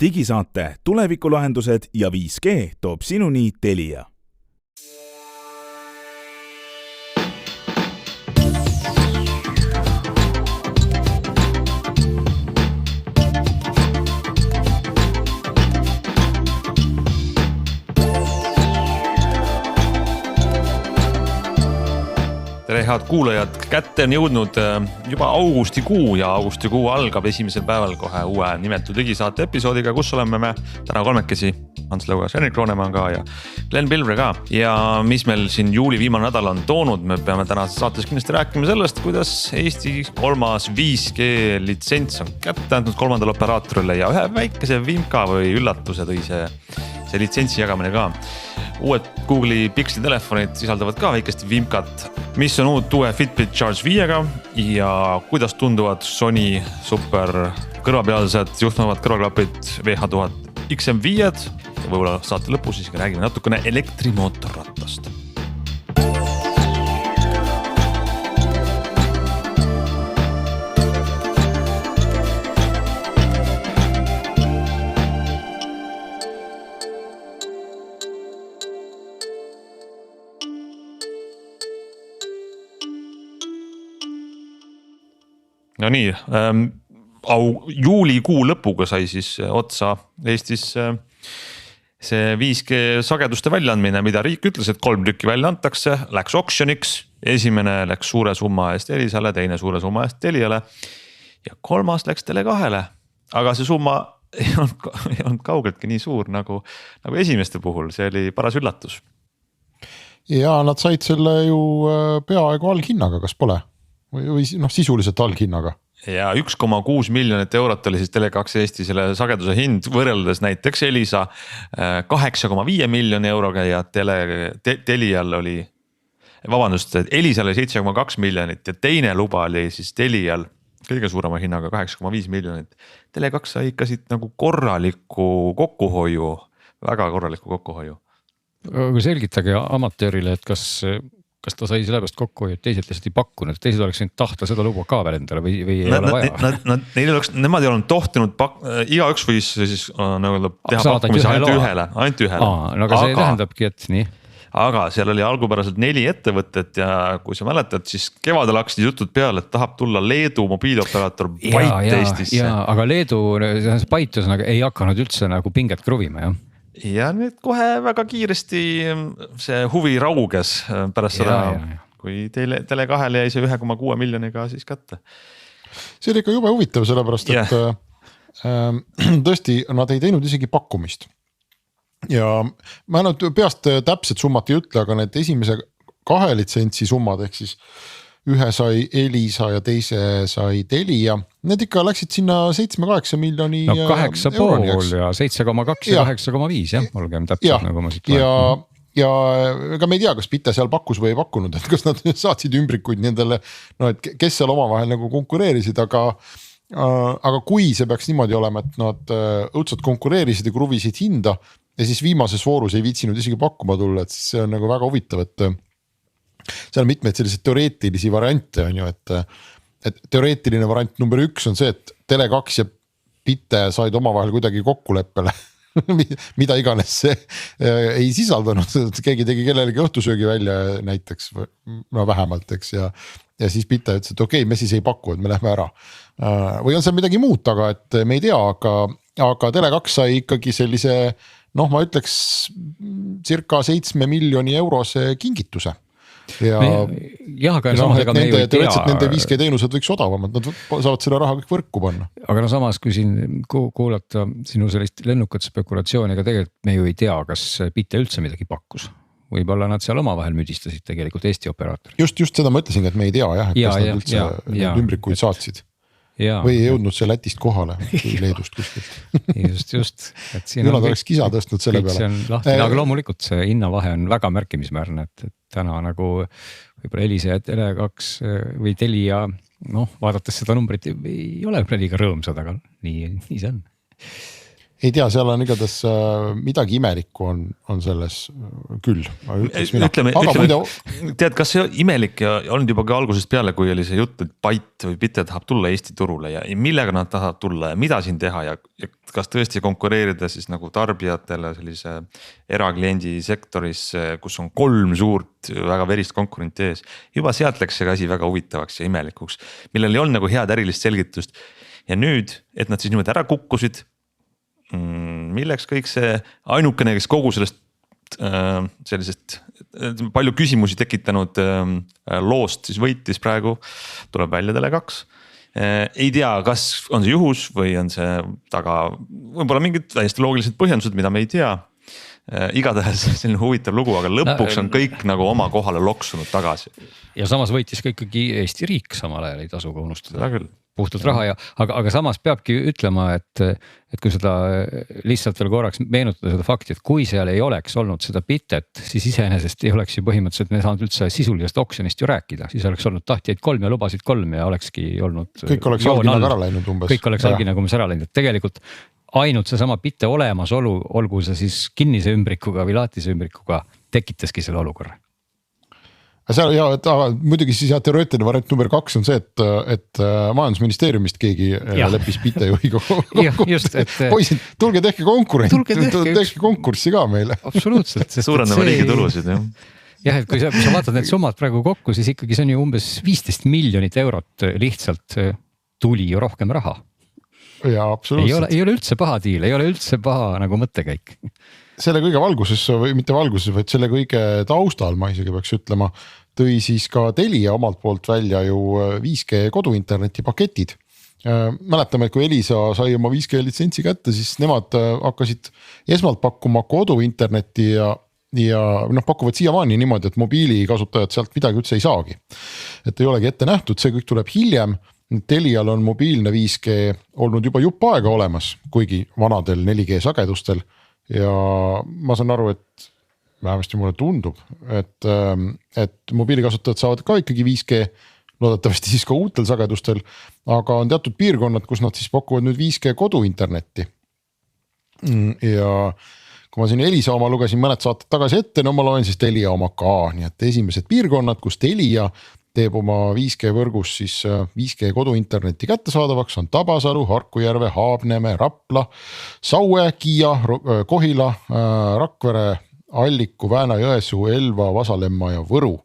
Digisaate tulevikulahendused ja 5G toob sinuni Telia. Tere head kuulajad, kätte on jõudnud juba augustikuu ja augustikuu algab esimesel päeval kohe uue nimetu Digisaate episoodiga, kus oleme me täna kolmekesi. Hans Lõugas, Henrik Roonemaa ka ja Glen Pilvre ka. Ja mis meil siin juuli viimane nädal on toonud, me peame tänases saates kindlasti rääkima sellest, kuidas Eesti kolmas 5G litsents on kätte andnud kolmandale operaatorile ja ühe väikese vimka või üllatuse tõi see litsentsi jagamine ka. Uued Google'i Pixel telefonid sisaldavad ka väikest vimkat, mis on uut uue Fitbit Charge 5-ga ja kuidas tunduvad Sony super kõrvapealsed juhtmavad kõrvaklapid VH1000 XM5-d ja võib-olla saate lõpus siis räägime natukene elektrimootorrattast. No nii, juulikuu lõpuga sai siis otsa Eestis see 5G sageduste väljaandmine, mida riik ütles, et 3 tükki välja antakse, läks auctioniks, esimene läks suure summa eest Elisale, teine suure summa eest Teliale ja kolmas läks Tele2-le, aga see summa ei olnud kaugeltki nii suur nagu esimeste puhul, see oli paras üllatus. Ja nad said selle ju peaaegu alghinnaga, kas pole? Või sisuliselt alghinnaga. Ja 1,6 miljonit eurot oli siis Tele2 Eesti selle sageduse hind võrreldes näiteks Elisa 8,5 miljoni euroga ja Telial oli, vabandust, Elisal oli 7,2 miljonit ja teine luba oli siis Telial kõige suurema hinnaga 8,5 miljonit. Tele2 sai ikka siit nagu korraliku kokkuhoiu, väga korraliku kokkuhoiu. Aga selgitage amatöörile, et kas ta sai sellepärast kokku, et teised lihtsalt ei pakkunud, teised oleks nüüd tahta seda luba ka veel endale või ei ole vaja? Nemad ei olnud tohtinud, igaüks võis siis teha pakkumise ainult ühele. Aga see tähendabki, et nii. Aga seal oli algupäraselt 4 ettevõtet ja kui sa mäletad, siis kevadel hakkasid jutud peale, et tahab tulla Leedu mobiilioperaator Byte Eestisse. Aga Leedu Byte ei hakanud üldse nagu pinget kruvima, jah? Ja nüüd kohe väga kiiresti see huvi rauges pärast seda, kui Tele2-le jäi see 1,6 miljoniga siis kätte. See oli ikka jube huvitav, sellepärast, et tõesti nad ei teinud isegi pakkumist. Ja ma nüüd peast täpset summat ei ütle, aga need esimese 2 litsentsi summad ehk siis ühe sai Elisa ja teise sai Telia. Need ikka läksid sinna 7,8 miljoni euroni. 8,5 ja 7,2 ja 8,5, jah, olgem täpselt nagu ma siit loen. Ja ega me ei tea, kas Pite seal pakkus või ei pakkunud, et kas nad saatsid ümbrikuid nendele, et kes seal omavahel nagu konkureerisid, aga kui see peaks niimoodi olema, et nad õudselt konkureerisid ja kruvisid hinda ja siis viimases voorus ei viitsinud isegi pakkuma tulla, et siis see on nagu väga huvitav, et seal on mitmeid selliseid teoreetilisi variante on ju, et teoreetiline variant number 1 on see, et Tele2 ja Pite said omavahel kuidagi kokkuleppele, mida iganes see ei sisaldanud, keegi tegi kellelegi õhtusöögi välja näiteks, no vähemalt, eks, ja siis Pite ütles, et okei, me siis ei paku, et me lähme ära. Või on seal midagi muud taga, et me ei tea, aga Tele2 sai ikkagi sellise, ma ütleks circa 7 miljoni eurose kingituse. Aga samas ega me ju ei tea. Nende 5G teenused võiks odavamad, nad saavad selle raha kõik võrku panna. Aga samas, kui siin kuulata sinu sellist lennukat spekulatsiooni, ega tegelikult me ju ei tea, kas Pite üldse midagi pakkus. Võib-olla nad seal omavahel müdistasid tegelikult Eesti operaatori. Just seda ma ütlesin, et me ei tea, et kas nad üldse ümbrikuid saatsid. Või ei jõudnud see Lätist kohale või Leedust kuskilt. Just. Nad oleks kisa tõstnud selle peale. Aga loomulikult see hinnavahe on väga märkimisväärne, et täna nagu võib-olla Elisa ja Tele2 või Telia, vaadates seda numbrit ei ole liiga rõõmsad, aga nii see on. ei tea, seal on igatahes midagi imelikku on selles küll. Tead, kas see imelik ja olnud juba ka algusest peale, kui oli see jutt, et Byte või Bitte tahab tulla Eesti turule ja millega nad tahavad tulla ja mida siin teha ja kas tõesti konkureerida siis nagu tarbijatele sellise erakliendi sektoris, kus on 3 suurt väga verist konkurenti ees. Juba sealt läks see asi väga huvitavaks ja imelikuks, millel ei olnud nagu head ärilist selgitust. Ja nüüd, et nad siis niimoodi ära kukkusid, milleks kõik see ainukene, kes kogu sellest sellisest palju küsimusi tekitanud loost siis võitis praegu, tuleb välja Tele2. Ei tea, kas on see juhus või on see taga võib-olla mingid täiesti loogilised põhjendused, mida me ei tea. Igatahes selline huvitav lugu, aga lõpuks on kõik nagu oma kohale loksunud tagasi. Ja samas võitis ka ikkagi Eesti riik samal ajal, ei tasu ka unustada. Seda küll. Puhtalt raha ja, aga samas peabki ütlema, et kui seda lihtsalt veel korraks meenutada seda fakti, et kui seal ei oleks olnud seda Bittet, siis iseenesest ei oleks ju põhimõtteliselt me saanud üldse sisulisest oksjonist ju rääkida, siis oleks olnud tahtjaid 3 ja lubasid 3 ja olekski olnud. Kõik oleks alginaga ära läinud umbes. Kõik oleks alginaga umbes ära läinud, et tegelikult ainult see sama Bitte olemasolu, olgu see siis kinnise ümbrikuga või laatise ümbrikuga tekitaski selle olukorra. Seal, ja, muidugi siis teoreetiline variant number 2 on see, et majandusministeeriumist keegi leppis Bitte juhiga poisid, tulge tehke konkurent, tehke konkurssi ka meile. Absoluutselt. Suurendame riigi tulusid. Jah, et kui sa vaatad need summad praegu kokku, siis ikkagi see on ju umbes 15 miljonit eurot lihtsalt tuli ju rohkem raha. Ja, absoluutselt. Ei ole üldse paha diil, ei ole üldse paha nagu mõttekäik. Selle kõige valguses või mitte valguses, vaid selle kõige taustal, ma isegi peaks ütlema, tõi siis ka Telia omalt poolt välja ju 5G koduinterneti paketid. Mäletame, et kui Elisa sai oma 5G litsentsi kätte, siis nemad hakkasid esmalt pakkuma koduinternetti ja pakuvad siiamaani niimoodi, et mobiilikasutajad sealt midagi üldse ei saagi. Et ei olegi ette nähtud, see kõik tuleb hiljem. Telial on mobiilne 5G olnud juba jupp aega olemas, kuigi vanadel 4G sagedustel. Ja ma saan aru, et vähemasti mulle tundub, et mobiilikasutajad saavad ka ikkagi 5G, loodetavasti siis ka uutel sagedustel, aga on teatud piirkonnad, kus nad siis pakuvad nüüd 5G koduinternetti. Ja kui ma siin Elisa oma lugesin mõned saated tagasi ette, no ma loen siis Telia oma ka, nii et esimesed piirkonnad, kus Telia teeb oma 5G võrgus siis 5G koduinternetti kättesaadavaks on Tabasalu, Harkujärve, Haabneme, Rapla, Saue, Kiia, Kohila, Rakvere, Alliku, Vääna-Jõesuu, Elva, Vasalemma ja Võru.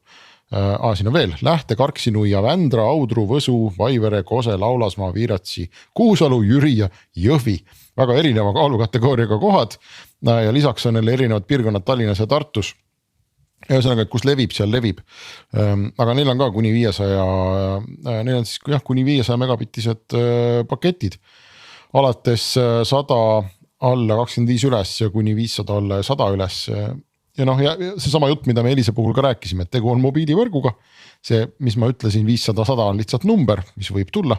Siin on veel Lähte, Karksinuia, Vändra, Audru, Võsu, Vaivere, Kose, Laulasmaa, Viiratsi, Kuusalu, Jüri ja Jõhvi. Väga erineva kaalukategooriaga kohad ja lisaks on neil erinevad piirkonnad Tallinnas ja Tartus. Ühesõnaga, et kus levib, seal levib. Aga neil on ka kuni 500 megabitised paketid. Alates 100 alla 25 üles ja kuni 500 alla 100 üles. Ja see sama jutt, mida me Elisa puhul ka rääkisime, et tegu on mobiilivõrguga. See, mis ma ütlesin, 500-100 on lihtsalt number, mis võib tulla,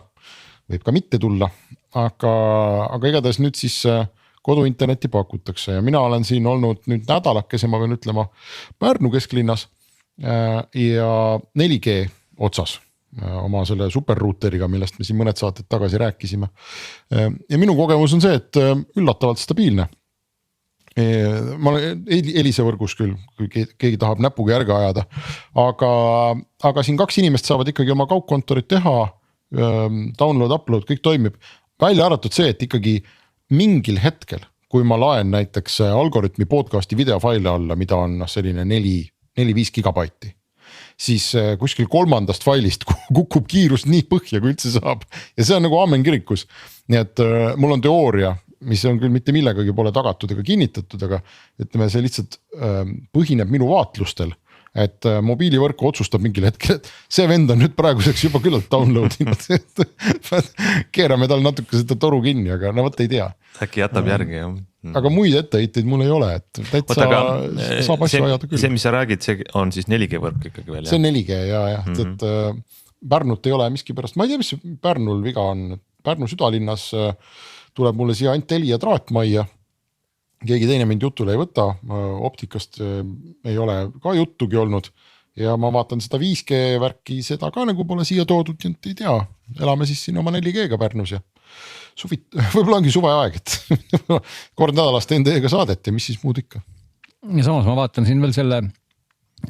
võib ka mitte tulla. Aga igatahes nüüd siis koduinterneti pakutakse ja mina olen siin olnud nüüd nädalakese, ma pean ütlema, Pärnu kesklinnas ja 4G otsas oma selle superruuteriga, millest me siin mõned saated tagasi rääkisime. Ja minu kogemus on see, et üllatavalt stabiilne. Ma olen Elisa võrgus küll, kui keegi tahab näpuga järge ajada, aga siin 2 inimest saavad ikkagi oma kaugkontorit teha, download, upload, kõik toimib. Välja arvatud see, et ikkagi mingil hetkel, kui ma laen näiteks algoritmi podcasti videofaile alla, mida on selline 4-5 gigabaiti, siis kuskil 3. failist kukub kiirus nii põhja, kui üldse saab. Ja see on nagu aamen kirikus. Nii et mul on teooria, mis on küll mitte millegagi pole tagatud ega kinnitatud, aga ütleme, see lihtsalt põhineb minu vaatlustel. Et mobiilivõrk otsustab mingil hetkel, et see vend on nüüd praeguseks juba küllalt downloadinud. Keerame tal natuke seda toru kinni, aga võt ei tea. Äkki jätab järgi. Aga muid etteheiteid mul ei ole, et täitsa saab asju ajada küll. See, mis sa räägid, see on siis 4G võrk ikkagi veel. See on 4G et Pärnut ei ole miski pärast. Ma ei tea, mis Pärnul viga on. Pärnu südalinnas tuleb mulle siia ainult Telia traatmajja. Keegi teine mind jutule ei võta, optikast ei ole ka juttugi olnud ja ma vaatan seda 5G värki, seda ka nagu pole siia toodud, ei tea, elame siis siin oma 4G-ga Pärnus ja võib-olla ongi suveaeg, et kord nädalas teen teiega saadet ja mis siis muud ikka. Ja samas ma vaatan siin veel selle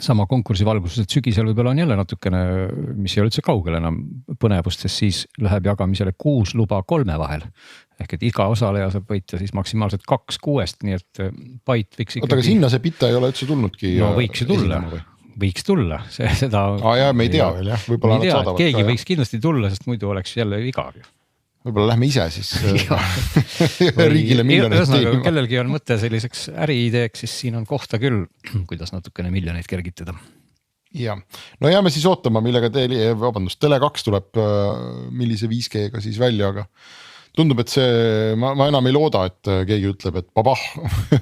sama konkursi valguses, et sügisel võib-olla on jälle natukene, mis ei ole üldse kaugel enam põnevust, sest siis läheb jagamisele 6 luba 3 vahel. Ehk et iga osaleja saab võita siis maksimaalselt 2 6, nii et Byte võiks ikkagi... Oota, aga sinna see Pite ei ole üldse tulnudki? No võiks ju tulla, võiks tulla. Seda... jah, me ei tea veel jah, võib-olla nad saadavad. Keegi võiks kindlasti tulla, sest muidu oleks jälle igav ju. Võib-olla lähme ise siis riigile miljoneid teenima. Kellelgi on mõte selliseks äriideeks, siis siin on kohta küll, kuidas natukene miljoneid kergitada. Ja. No jääme siis ootama, millega Tele2 tuleb millise 5G-ga siis välja, aga tundub, et see, ma enam ei looda, et keegi ütleb, et babah,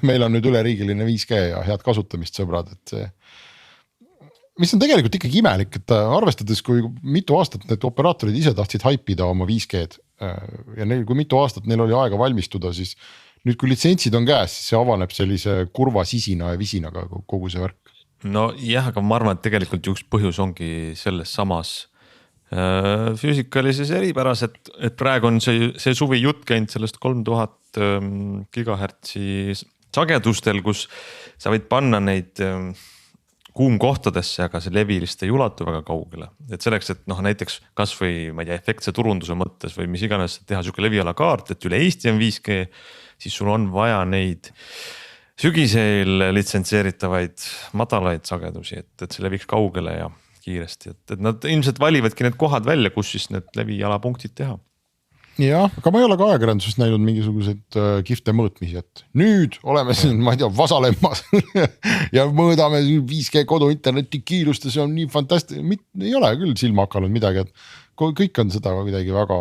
meil on nüüd üleriigiline 5G ja head kasutamist sõbrad, et see mis on tegelikult ikkagi imelik, et arvestades, kui mitu aastat need operaatorid ise tahtsid haipida oma 5G-d ja neil, kui mitu aastat neil oli aega valmistuda, siis nüüd kui litsentsid on käes, siis see avaneb sellise kurva sisina ja visinaga kogu see värk. No jah, aga ma arvan, et tegelikult üks põhjus ongi selles samas füüsikalises eripäras, et praegu on see suvi jutt käinud sellest 3000 gigahertsi sagedustel, kus sa võid panna neid kuumkohtadesse, aga see levi lihtsalt ei ulatu väga kaugele. Et selleks, et näiteks kas või ma ei tea, efektse turunduse mõttes või mis iganes teha siuke leviala kaart, et üle Eesti on 5G, siis sul on vaja neid sügisel litsentseeritavaid madalaid sagedusi, et see leviks kaugele ja kiiresti, et nad ilmselt valivadki need kohad välja, kus siis need levialapunktid teha. Jah, aga ma ei ole ka ajakirjandusest näinud mingisuguseid kihvte mõõtmisi, et nüüd oleme siin, ma ei tea, Vasalemmas ja mõõdame 5G kodu interneti kiirust ja see on nii fantastiline, ei ole küll silma hakanud midagi, et kõik on seda kuidagi väga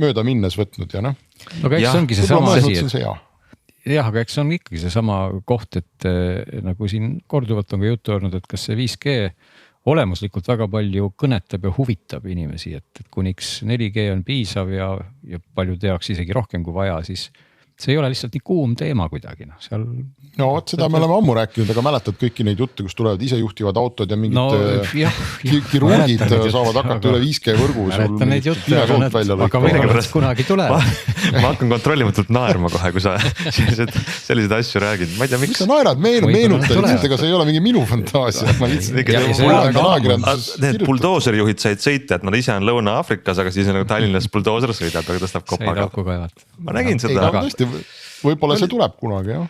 mööda minnes võtnud ja noh. Aga eks ongi see sama asi, et aga eks on ikkagi see sama koht, et nagu siin korduvalt on ka juttu olnud, et kas see 5G olemuslikult väga palju kõnetab ja huvitab inimesi, et kuniks 4G on piisav ja paljud jaoks isegi rohkem kui vaja, siis see ei ole lihtsalt nii kuum teema kuidagi. Seal... No seda me oleme ammu rääkinud, aga mäletad kõiki neid jutte, kus tulevad isejuhtivad autod ja mingid kirurgid saavad hakata üle 5G võrgu. Mäletan neid jutte, aga võimalust kunagi tuleb. Ma hakkan kontrollimatult naerma kohe, kui sa selliseid asju räägid. Ma ei tea, miks sa naerad, meenutad, ega see ei ole mingi minu fantaasia. Need buldooserijuhid said sõita, et nad ise on Lõuna-Afrikas, aga siis on Tallinnas buldooser sõidab ja tõstab kopaga. Ma nägin seda. Võib-olla see tuleb kunagi, jah.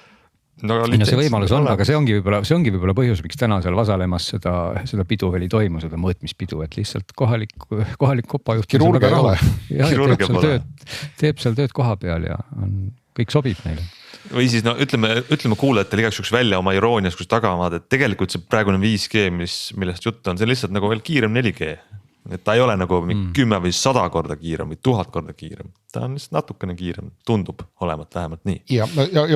No see võimalus on, aga see ongi võib-olla põhjus, miks täna seal Vasalemmas seda pidu veel ei toimu, seda mõõtmispidu, et lihtsalt kohalik kopajuht kirurgia ei ole. Teeb seal tööd koha peal ja kõik sobib neile. Või siis ütleme kuulajatele igaks juks välja oma iroonias, kus tagamaad, et tegelikult see praegune 5G, millest jutt on, see lihtsalt nagu veel kiirem 4G. Et ta ei ole nagu 10 või 100 korda kiirem või 1000 korda kiirem. Ta on lihtsalt natukene kiirem, tundub olevat vähemalt nii. Ja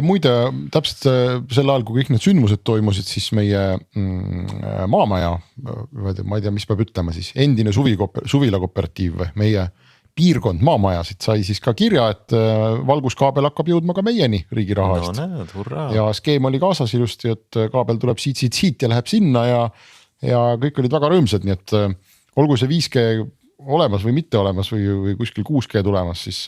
muide, täpselt sel ajal, kui kõik need sündmused toimusid, siis meie maamaja, ma ei tea, mis peab ütlema siis, endine suvilakooperatiiv või meie piirkond maamajasid sai siis ka kirja, et valguskaabel hakkab jõudma ka meieni riigi raha eest. Ja skeem oli kaasas ilusti, et kaabel tuleb siit ja läheb sinna ja kõik olid väga rõõmsad, nii et olgu see 5G olemas või mitte olemas või kuskil 6G tulemas, siis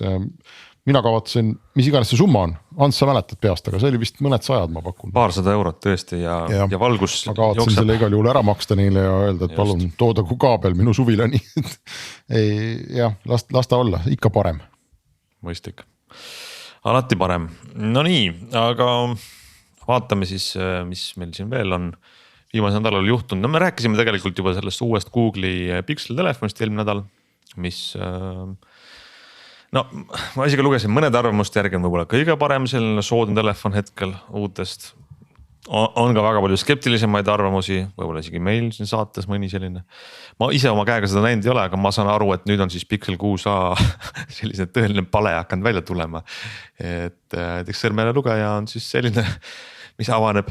mina kavatsen, mis iganes see summa on. Ants, sa mäletad peast, aga see oli vist mõned sajad, ma pakun. Paarsada eurot tõesti ja valgus ma kavatsen selle igal juhul ära maksta neile ja öelda, et palun toodagu kaabel minu suvilani. Jah, las ta olla, ikka parem. Mõistlik. Alati parem. No nii, aga vaatame siis, mis meil siin veel on. Viimase nädalal juhtunud. No me rääkisime tegelikult juba sellest uuest Google'i Pixel telefonist eelmine nädal, mis ma isegi lugesin mõned arvamust järgi on võib-olla kõige parem selline soodne telefon hetkel uutest. On ka väga palju skeptilisemaid arvamusi, võib-olla isegi meil siin saates mõni selline. Ma ise oma käega seda näinud ei ole, aga ma saan aru, et nüüd on siis Pixel 6a selline tõeline pale hakanud välja tulema. Et näiteks sõrmele lugeja on siis selline, mis avaneb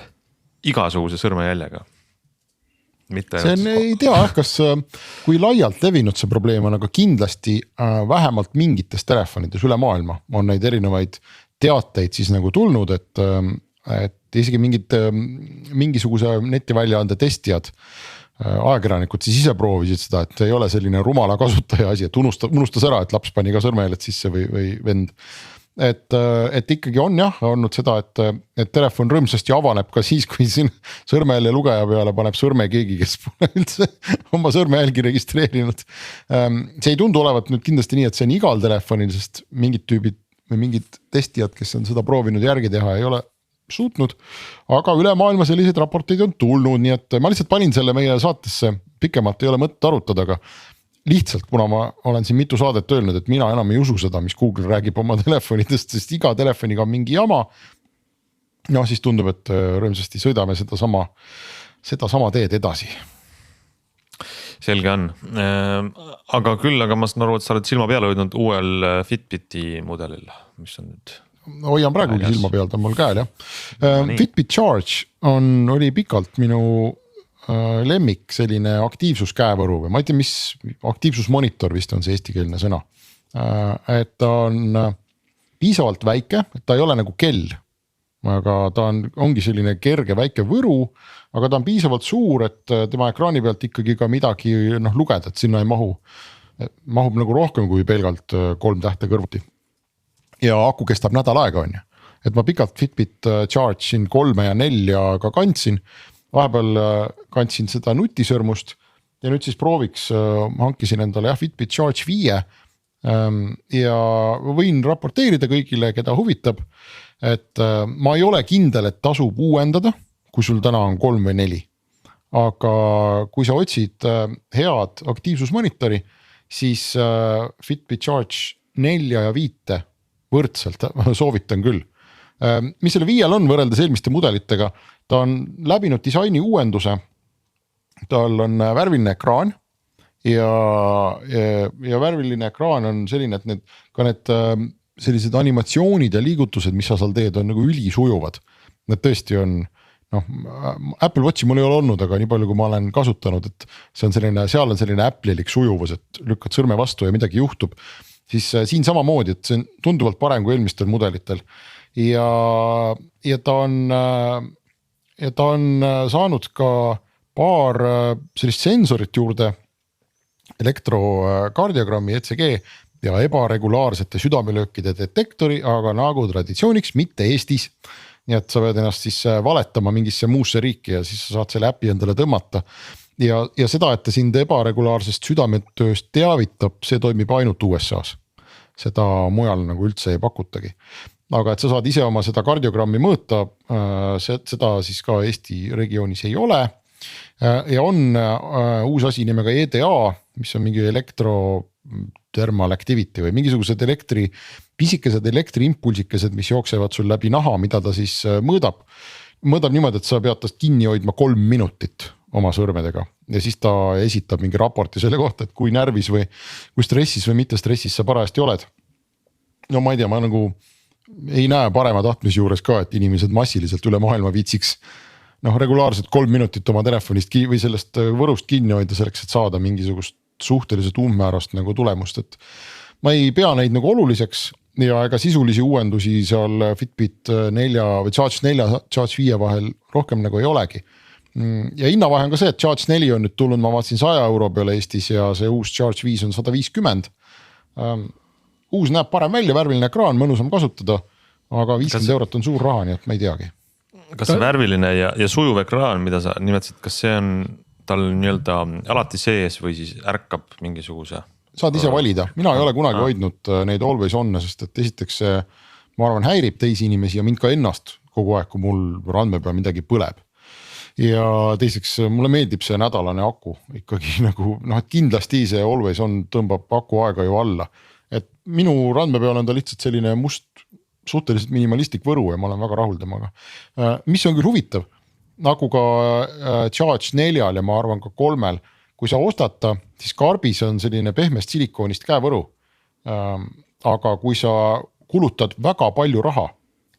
igasuguse sõrmejäljega. See on, ei tea, kas kui laialt levinud see probleem on, aga kindlasti vähemalt mingites telefonides üle maailma on neid erinevaid teateid siis nagu tulnud, et isegi mingisuguse netiväljaande testijad ajakirjanikud siis ise proovisid seda, et ei ole selline rumala kasutaja asi, et unustas ära, et laps pani ka sõrmejäljed sisse või vend. Et ikkagi on jah olnud seda, et telefon rõõmsasti avaneb ka siis, kui siin sõrmejälje lugeja peale paneb sõrme keegi, kes pole üldse oma sõrmejälgi registreerinud. See ei tundu olevat nüüd kindlasti nii, et see on igal telefonil, sest mingid tüübid või mingid testijad, kes on seda proovinud järgi teha, ei ole suutnud, aga üle maailma selliseid raporteid on tulnud, nii et ma lihtsalt panin selle meie saatesse, pikemalt ei ole mõtet arutada, aga lihtsalt, kuna ma olen siin mitu saadet öelnud, et mina enam ei usu seda, mis Google räägib oma telefonidest, sest iga telefoniga on mingi jama. No siis tundub, et rõõmsasti sõidame seda sama teed edasi. Selge on, aga ma saan aru, et sa oled silma peale hoidnud uuel Fitbiti mudelil, mis on nüüd hoian praegugi silma peal, ta on mul käel jah. Fitbit Charge oli pikalt minu lemmik selline aktiivsuskäevõru või ma ei tea, mis aktiivsusmonitor vist on see eestikeelne sõna. Et ta on piisavalt väike, et ta ei ole nagu kell, aga ta ongi selline kerge väike võru, aga ta on piisavalt suur, et tema ekraani pealt ikkagi ka midagi lugeda, et sinna ei mahub nagu rohkem kui pelgalt 3 tähte kõrvuti. Ja aku kestab nädal aega on ju, et ma pikalt Fitbit Charge'in 3 ja 4 ka kandsin, vahepeal kandsin seda nutisõrmust ja nüüd siis prooviks hankisin endale Fitbit Charge 5 ja võin raporteerida kõigile, keda huvitab, et ma ei ole kindel, et tasub uuendada, kui sul täna on 3 või 4, aga kui sa otsid head aktiivsusmonitori, siis Fitbit Charge 4 ja 5 võrdselt soovitan küll. Mis selle 5 on võrreldes eelmiste mudelitega, ta on läbinud disaini uuenduse, tal on värviline ekraan ja värviline ekraan on selline, et need sellised animatsioonid ja liigutused, mis sa seal teed, on nagu ülisujuvad. Need tõesti on, Apple Watchi mul ei ole olnud, aga nii palju kui ma olen kasutanud, et see on selline, seal on selline Apple'ilik sujuvus, et lükkad sõrme vastu ja midagi juhtub. Siis siin samamoodi, et see on tunduvalt parem kui eelmistel mudelitel ja ta on saanud ka paar sellist sensorit juurde, elektrokardiogrammi ECG ja ebaregulaarsete südamelöökide detektori, aga nagu traditsiooniks mitte Eestis. Nii et sa pead ennast siis valetama mingisse muusse riiki ja siis sa saad selle äpi endale tõmmata. Ja seda, et ta sind ebaregulaarsest südametööst teavitab, see toimib ainult USA's. Seda mujal nagu üldse ei pakutagi. Aga et sa saad ise oma seda kardiogrammi mõõta, seda siis ka Eesti regioonis ei ole. Ja on uus asi nimega EDA, mis on mingi elektro-thermal activity või mingisugused pisikesed elektriimpulsikesed, mis jooksevad sul läbi naha, mida ta siis mõõdab. Mõõdab niimoodi, et sa pead tast kinni hoidma 3 minutit oma sõrmedega ja siis ta esitab mingi raporti selle kohta, et kui närvis või kui stressis või mitte stressis sa parajasti oled. No ma ei tea, ma nagu ei näe parema tahtmise juures ka, et inimesed massiliselt üle maailma viitsiks regulaarselt 3 minutit oma telefonist või sellest võrust kinni hoida selleks, et saada mingisugust suhteliselt umbmäärast nagu tulemust, et ma ei pea neid nagu oluliseks ja ega sisulisi uuendusi seal Fitbit 4 või Charge 4, Charge 5 vahel rohkem nagu ei olegi. Ja hinnavahe on ka see, et Charge 4 on nüüd tulnud, ma vaatasin 100 euro peale Eestis ja see uus Charge 5 on 150. Uus näeb parem välja, värviline ekraan, mõnusam kasutada, aga 50 eurot on suur raha, nii et ma ei teagi. Kas see värviline ja sujuv ekraan, mida sa nimetasid, kas see on tal nii-öelda alati sees või siis ärkab mingisuguse? Saad ise valida, mina ei ole kunagi hoidnud neid always on, sest et esiteks see, ma arvan, häirib teisi inimesi ja mind ka ennast kogu aeg, kui mul randme peal midagi põleb. Ja teiseks mulle meeldib see nädalane aku ikkagi nagu, et kindlasti see always on tõmbab aku aega ju alla. Et minu randme peal on ta lihtsalt selline must suhteliselt minimalistik võru ja ma olen väga rahul temaga. Mis on küll huvitav, nagu ka Charge 4 ja ma arvan ka 3, kui sa ostata, siis karbis on selline pehmest silikoonist käevõru. Aga kui sa kulutad väga palju raha,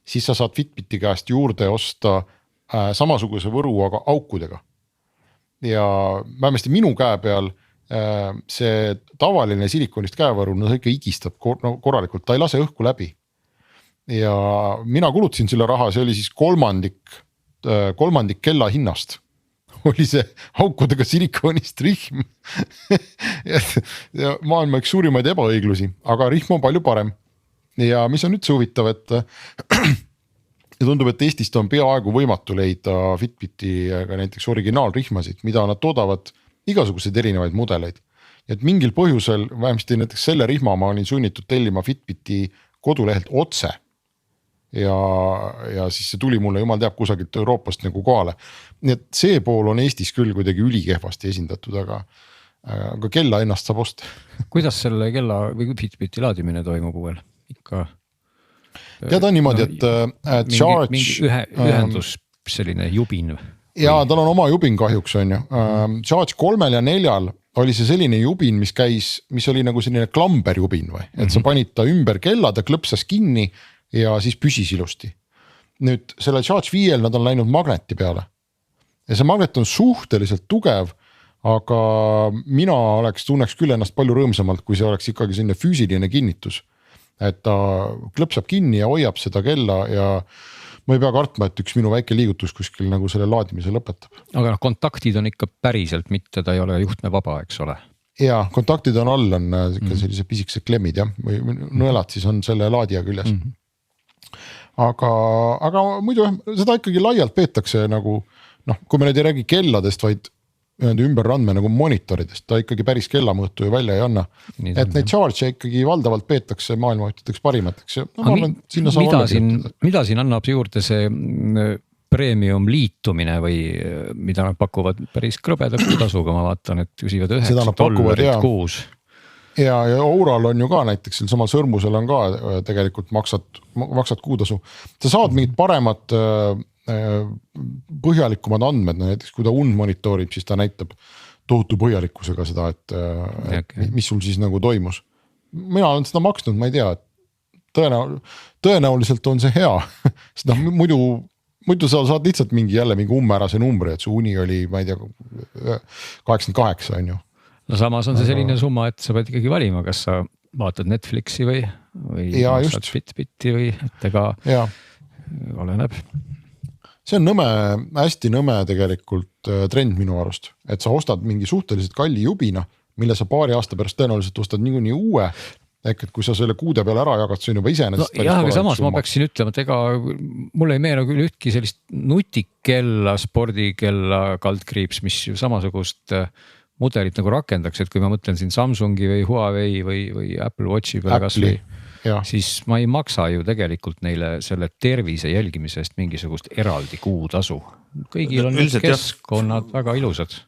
siis sa saad Fitbiti käest juurde osta samasuguse võru, aga aukudega. Ja vähemasti minu käe peal see tavaline silikoonist käevõru, see ikka igistab korralikult, ta ei lase õhku läbi. Ja mina kulutasin selle raha, see oli siis kolmandik kella hinnast. oli see haukudega silikoonist rihm ja maailma üks suurimaid ebaõiglusi, aga rihm on palju parem. Ja mis on üldse huvitav, et ja tundub, et Eestist on peaaegu võimatu leida Fitbitiga näiteks originaalrihmasid, mida nad toodavad igasuguseid erinevaid mudeleid. Et mingil põhjusel, vähemasti näiteks selle rihma ma olin sunnitud tellima Fitbiti kodulehelt otse. Ja siis see tuli mulle jumal teab kusagilt Euroopast nagu kohale. Nii et see pool on Eestis küll kuidagi ülikehvasti esindatud, aga kella ennast saab osta. Kuidas selle kella või Fitbiti laadimine toimub uuel? Ikka ja ta on niimoodi, et charge mingi ühendus selline jubin. Ja tal on oma jubin kahjuks on ju. Charge 3 ja 4 oli see selline jubin, mis oli nagu selline klamberjubin või, et sa panid ta ümber kella, ta klõpsas kinni ja siis püsis ilusti. Nüüd selle Charge 5 nad on läinud magneti peale ja see magnet on suhteliselt tugev, aga mina tunneks küll ennast palju rõõmsamalt, kui see oleks ikkagi selline füüsiline kinnitus. Et ta klõpsab kinni ja hoiab seda kella ja ma ei pea kartma, et üks minu väike liigutus kuskil nagu selle laadimise lõpetab. Aga kontaktid on ikka päriselt, mitte ta ei ole juhtme vaba, eks ole. Ja kontaktid on all, on sellised pisikesed klemmid ja või nõelad siis on selle laadija küljes. Aga muidu seda ikkagi laialt peetakse nagu, kui me nüüd ei räägi kelladest, vaid ümber randme nagu monitoridest, ta ikkagi päris kellamõõtu ju välja ei anna. Et neid charge ikkagi valdavalt peetakse maailmavõtjateks parimateks. Mida siin annab juurde see premium liitumine või mida nad pakuvad päris krõbeda kuutasuga, ma vaatan, et küsivad $9 kuus. Ja Oural on ju ka näiteks, sama sõrmusel on ka tegelikult maksad kuutasu. Sa saad mingid paremat põhjalikumad andmed, näiteks kui ta und monitorib, siis ta näitab tohutu põhjalikkusega seda, et mis sul siis nagu toimus. Mina olen seda maksnud, ma ei tea, tõenäoliselt on see hea, sest muidu sa saad lihtsalt mingi umbärase numbri, et su uni oli, ma ei tea, 88 on ju. No samas on see selline summa, et sa pead ikkagi valima, kas sa vaatad Netflixi või maksad Fitbiti või et ega oleneb. See on hästi nõme tegelikult trend minu arust, et sa ostad mingi suhteliselt kalli jubina, mille sa paari aasta pärast tõenäoliselt ostad niikuinii uue. Ehk et kui sa selle kuude peale ära jagad, see on juba iseenesest. Jah, aga samas ma peaksin ütlema, et ega mulle ei meenu küll ühtki sellist nutikella, spordikella kaldkriips, mis ju samasugust mudelit nagu rakendaks, et kui ma mõtlen siin Samsungi või Huawei või Apple Watchi peale kas või, siis ma ei maksa ju tegelikult neile selle tervise jälgimise eest mingisugust eraldi kuutasu. Kõigil on keskkonnad väga ilusad.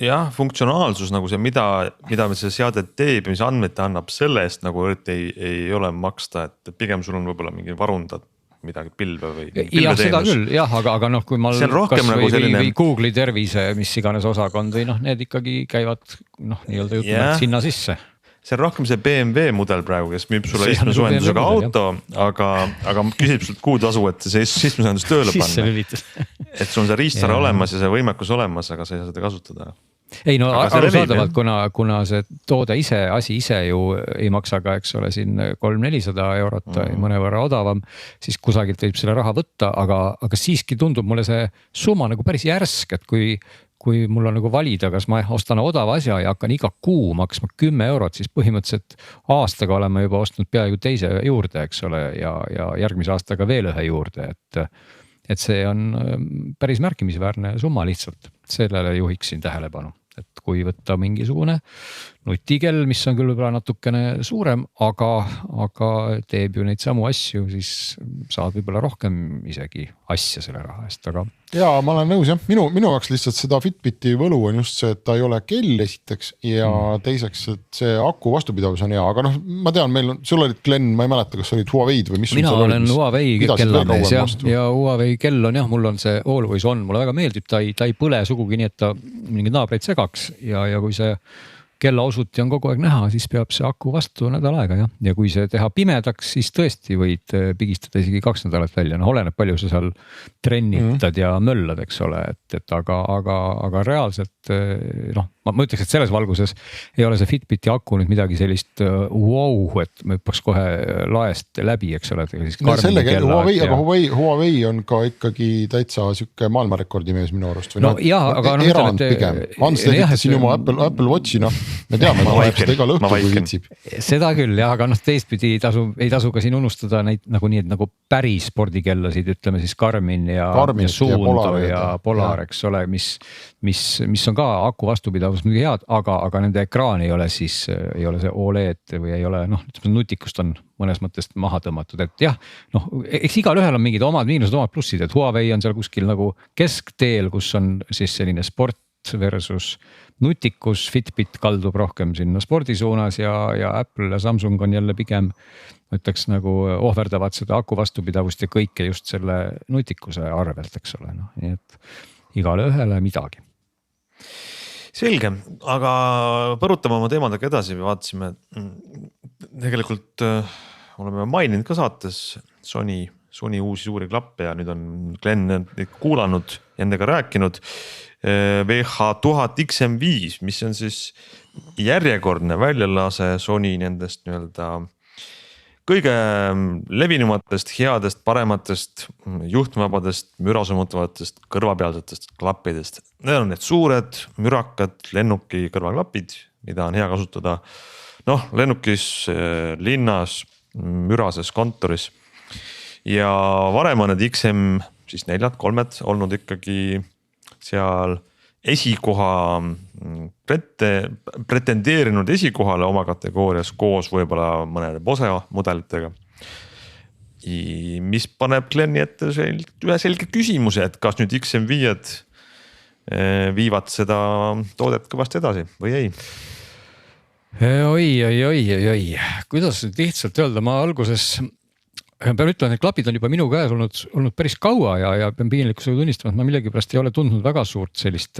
Jah, funktsionaalsus nagu see, mida me see seade teeb, mis andmeid ta annab, selle eest nagu ei ole maksta, et pigem sul on võib-olla mingi varundad midagi pilve või jah, seda küll, jah, aga kui ma kas nagu või Google'i tervise, mis iganes osakond või need ikkagi käivad nii-öelda jutumärk sinna sisse. See on rohkem see BMW mudel praegu, kes müüb sulle 7 soojendusega auto, aga küsib sult kuutasu, et see 7 soojendus tööle panna. Et sul on see riistvara olemas ja see võimekus olemas, aga sa ei saa seda kasutada. Ei no arusaadavalt, kuna see toode asi ise ju ei maksa ka, eks ole, siin 300-400 eurot mõnevõrra odavam, siis kusagilt võib selle raha võtta, aga siiski tundub mulle see summa nagu päris järsk, et kui mul on nagu valida, kas ma ostan odava asja ja hakkan iga kuu maksma 10 eurot, siis põhimõtteliselt aastaga oleme juba ostnud peaaegu teise juurde, eks ole, ja järgmise aastaga veel ühe juurde, et see on päris märkimisväärne summa lihtsalt, sellele juhiksin tähelepanu. Et kui võtta mingisugune nutikell, mis on küll võib-olla natukene suurem, aga teeb ju neid samu asju, siis saad võib-olla rohkem isegi asja selle raha eest, aga. Jaa, ma olen nõus jah, minu jaoks lihtsalt seda Fitbiti võlu on just see, et ta ei ole kell esiteks ja teiseks, et see aku vastupidavus on hea, aga ma tean, sul olid Glen, ma ei mäleta, kas olid Huawei'd või mis. Mina olen Huawei kellamees ja Huawei kell on jah, mul on see Always On, mulle väga meeldib, ta ei põle sugugi nii, et ta mingid naabreid segaks ja kui see kella osuti on kogu aeg näha, siis peab see aku vastu nädal aega ja kui see teha pimedaks, siis tõesti võid pigistada isegi 2 nädalat välja, oleneb palju sa seal trennitad ja möllad, eks ole, et aga reaalselt ma ütleks, et selles valguses ei ole see Fitbiti aku nüüd midagi sellist et me hüppaks kohe laest läbi, eks ole. Aga Huawei on ka ikkagi täitsa siuke maailmarekordi mees minu arust. No jah, aga erand pigem. Hans levitas siin oma Apple Watchi, me teame, ta vaeb seda igal õhtu, kui viitsib. Seda küll jah, aga teistpidi ei tasu ka siin unustada neid nagu nii, et nagu päris spordikellasid, ütleme siis Garmin ja Suundo ja Polar, eks ole, mis on ka aku vastupidavus muidugi head, aga nende ekraan ei ole siis, ei ole see OLED või ei ole, nutikust on mõnes mõttes maha tõmmatud, et jah, eks igal ühel on mingid omad miinused, omad plussid, et Huawei on seal kuskil nagu keskteel, kus on siis selline sport versus nutikus, Fitbit kaldub rohkem sinna spordi suunas ja Apple ja Samsung on jälle pigem, ütleks nagu ohverdavad seda aku vastupidavust ja kõike just selle nutikuse arvelt, eks ole, nii et igale ühele midagi. Selge, aga põrutame oma teemadega edasi, me vaatasime, tegelikult oleme maininud ka saates Sony uusi suuri klappe ja nüüd on Glen kuulanud ja nendega rääkinud VH1000 XM5, mis on siis järjekordne väljalase Sony nendest kõige levinumatest, headest, parematest, juhtmevabadest, mürasumutavatest, kõrvapealsetest klappidest. Need on need suured, mürakad, lennuki kõrvaklapid, mida on hea kasutada lennukis, linnas, mürases kontoris. Ja varem on need XM siis 4-3 olnud ikkagi seal esikoha pretendeerinud esikohale oma kategoorias koos võib-olla mõnede Bose mudelitega. Mis paneb Gleni ette ühe selge küsimuse, et kas nüüd XM5-d viivad seda toodet kõvasti edasi või ei? Oi, kuidas lihtsalt öelda, ma alguses pean ütlema, et klapid on juba minu käes olnud päris kaua ja pean piinlikkusega tunnistama, et ma millegipärast ei ole tundnud väga suurt sellist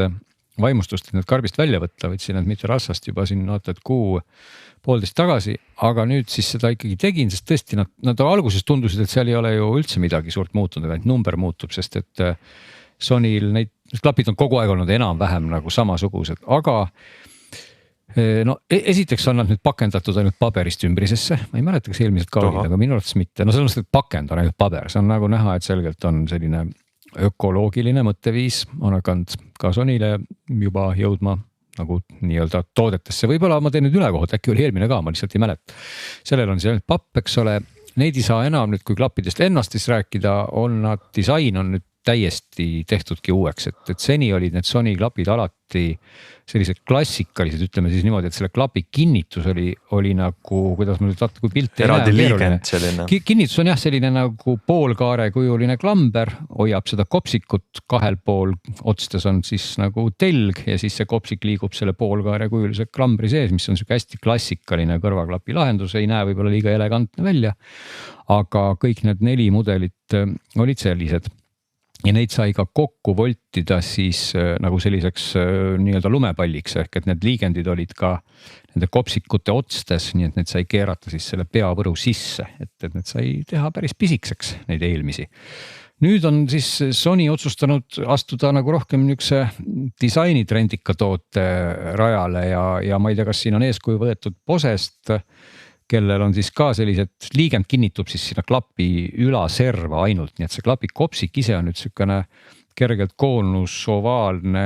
vaimustust, et need karbist välja võtta, võtsin need mitte rassast juba siin kuu-poolteist tagasi, aga nüüd siis seda ikkagi tegin, sest tõesti nad alguses tundusid, et seal ei ole ju üldse midagi suurt muutunud, ainult number muutub, sest et Sonyl neid klapid on kogu aeg olnud enam-vähem nagu samasugused, aga esiteks on nad nüüd pakendatud ainult paberist ümbrisesse, ma ei mäleta, kas eelmised ka olid, aga minu arvates mitte, selles mõttes, et pakend on ainult paber, see on nagu näha, et selgelt on selline ökoloogiline mõtteviis, on hakanud ka Sonyle juba jõudma nagu nii-öelda toodetesse, võib-olla ma teen nüüd ülekohut, äkki oli eelmine ka, ma lihtsalt ei mäleta. Sellel on see papp, eks ole, neid ei saa enam nüüd, kui klappidest ennast siis rääkida, disain on nüüd täiesti tehtudki uueks, et seni olid need Sony klapid alati sellised klassikalised, ütleme siis niimoodi, et selle klapi kinnitus oli nagu, kuidas ma nüüd vaata, kui pilt ei näe. Kinnitus on jah selline nagu poolkaare kujuline klamber, hoiab seda kopsikut, kahel pool otstes on siis nagu telg ja siis see kopsik liigub selle poolkaare kujulise klambri sees, mis on siuke hästi klassikaline kõrvaklapi lahendus, ei näe võib-olla liiga elegantne välja, aga kõik need 4 mudelit olid sellised. Ja neid sai ka kokku voltida siis nagu selliseks nii-öelda lumepalliks, ehk et need liigendid olid ka nende kopsikute otstes, nii et need sai keerata siis selle peavõru sisse, et need sai teha päris pisikseks neid eelmisi. Nüüd on siis Sony otsustanud astuda nagu rohkem niukse disainitrendika toote rajale ja ma ei tea, kas siin on eeskuju võetud Bosest, kellel on siis ka sellised, liigend kinnitub siis sinna klapi ülaserva ainult, nii et see klapi kopsik ise on nüüd sükene kergelt koonus, ovaalne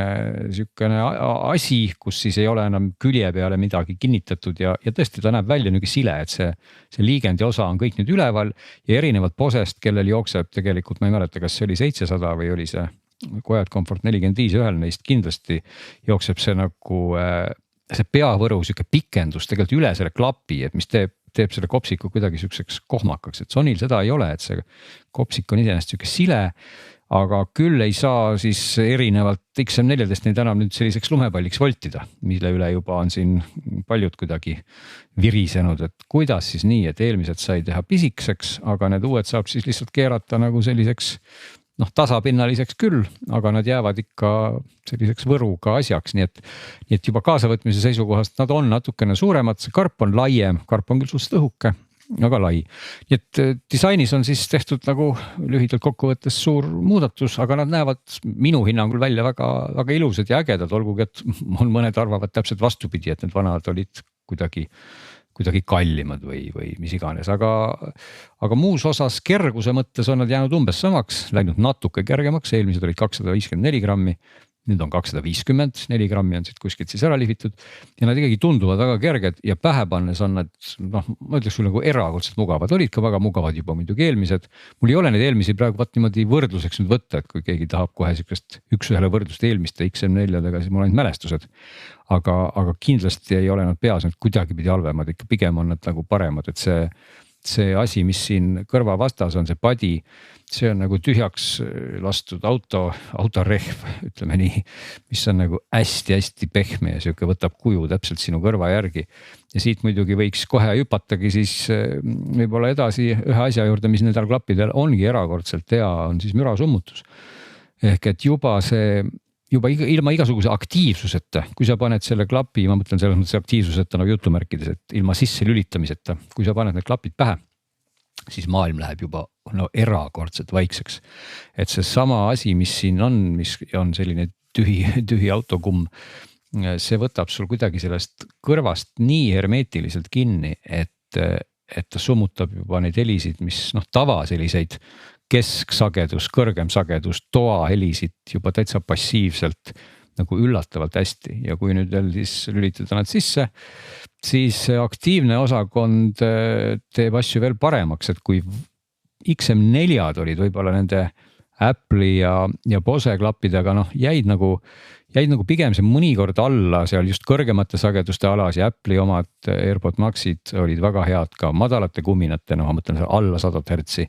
sükene asi, kus siis ei ole enam külje peale midagi kinnitatud ja tõesti ta näeb välja niuke sile, et see liigendi osa on kõik nüüd üleval ja erinevalt Bosest, kellel jookseb tegelikult, ma ei mäleta, kas see oli 700 või oli see Quiet Comfort 45, ühel neist kindlasti jookseb see nagu see peavõru siuke pikendus tegelikult üle selle klapi, et mis teeb selle kopsiku kuidagi siukseks kohmakaks, et Sonyl seda ei ole, et see kopsik on iseenesest siuke sile, aga küll ei saa siis erinevalt XM4-dest neid enam nüüd selliseks lumepalliks voltida, mille üle juba on siin paljud kuidagi virisenud, et kuidas siis nii, et eelmised sai teha pisikeseks, aga need uued saab siis lihtsalt keerata nagu selliseks tasapinnaliseks küll, aga nad jäävad ikka selliseks võruga asjaks, nii et juba kaasavõtmise seisukohast nad on natukene suuremad, see karp on laiem, karp on küll suhteliselt õhuke, väga lai. Nii et disainis on siis tehtud nagu lühidalt kokkuvõttes suur muudatus, aga nad näevad minu hinnangul välja väga, väga ilusad ja ägedad, olgugi et mõned arvavad täpselt vastupidi, et need vanad olid kuidagi kallimad või mis iganes, aga muus osas kerguse mõttes on nad jäänud umbes samaks, läinud natuke kergemaks, eelmised olid 254 grammi, nüüd on 250, 4 grammi on siit kuskilt siis ära lihvitud ja nad ikkagi tunduvad väga kerged ja pähe pannes on nad, noh, ma ütleks küll nagu erakordselt mugavad, olid ka väga mugavad juba muidugi eelmised. Mul ei ole neid eelmisi praegu vaat niimoodi võrdluseks nüüd võtta, et kui keegi tahab kohe siukest üks-ühele võrdlust eelmiste XM4-dega, siis mul on ainult mälestused. Aga kindlasti ei ole nad peas nüüd kuidagipidi halvemad, ikka pigem on nad nagu paremad, et see asi, mis siin kõrva vastas on see padi, see on nagu tühjaks lastud autorehv, ütleme nii, mis on nagu hästi-hästi pehme ja siuke võtab kuju täpselt sinu kõrva järgi. Ja siit muidugi võiks kohe hüpatagi siis võib-olla edasi ühe asja juurde, mis nendel klappidel ongi erakordselt hea, on siis mürasummutus. Ehk et juba ilma igasuguse aktiivsuseta, kui sa paned selle klapi, ma mõtlen selles mõttes aktiivsuseta nagu jutumärkides, et ilma sisse lülitamiseta, kui sa paned need klapid pähe, siis maailm läheb juba erakordselt vaikseks. Et see sama asi, mis siin on, mis on selline tühi autokumm, see võtab sul kuidagi sellest kõrvast nii hermeetiliselt kinni, et ta summutab juba neid helisid, mis tava selliseid kesksagedus, kõrgem sagedus, toa helisid juba täitsa passiivselt nagu üllatavalt hästi ja kui nüüd veel siis lülitada nad sisse, siis aktiivne osakond teeb asju veel paremaks, et kui XM4-d olid võib-olla nende Apple'i ja Bose klappidega, jäid nagu pigem see mõnikord alla seal just kõrgemate sageduste alas ja Apple'i omad AirPod Maxid olid väga head ka madalate kuminate, ma mõtlen seal alla 100 hertsi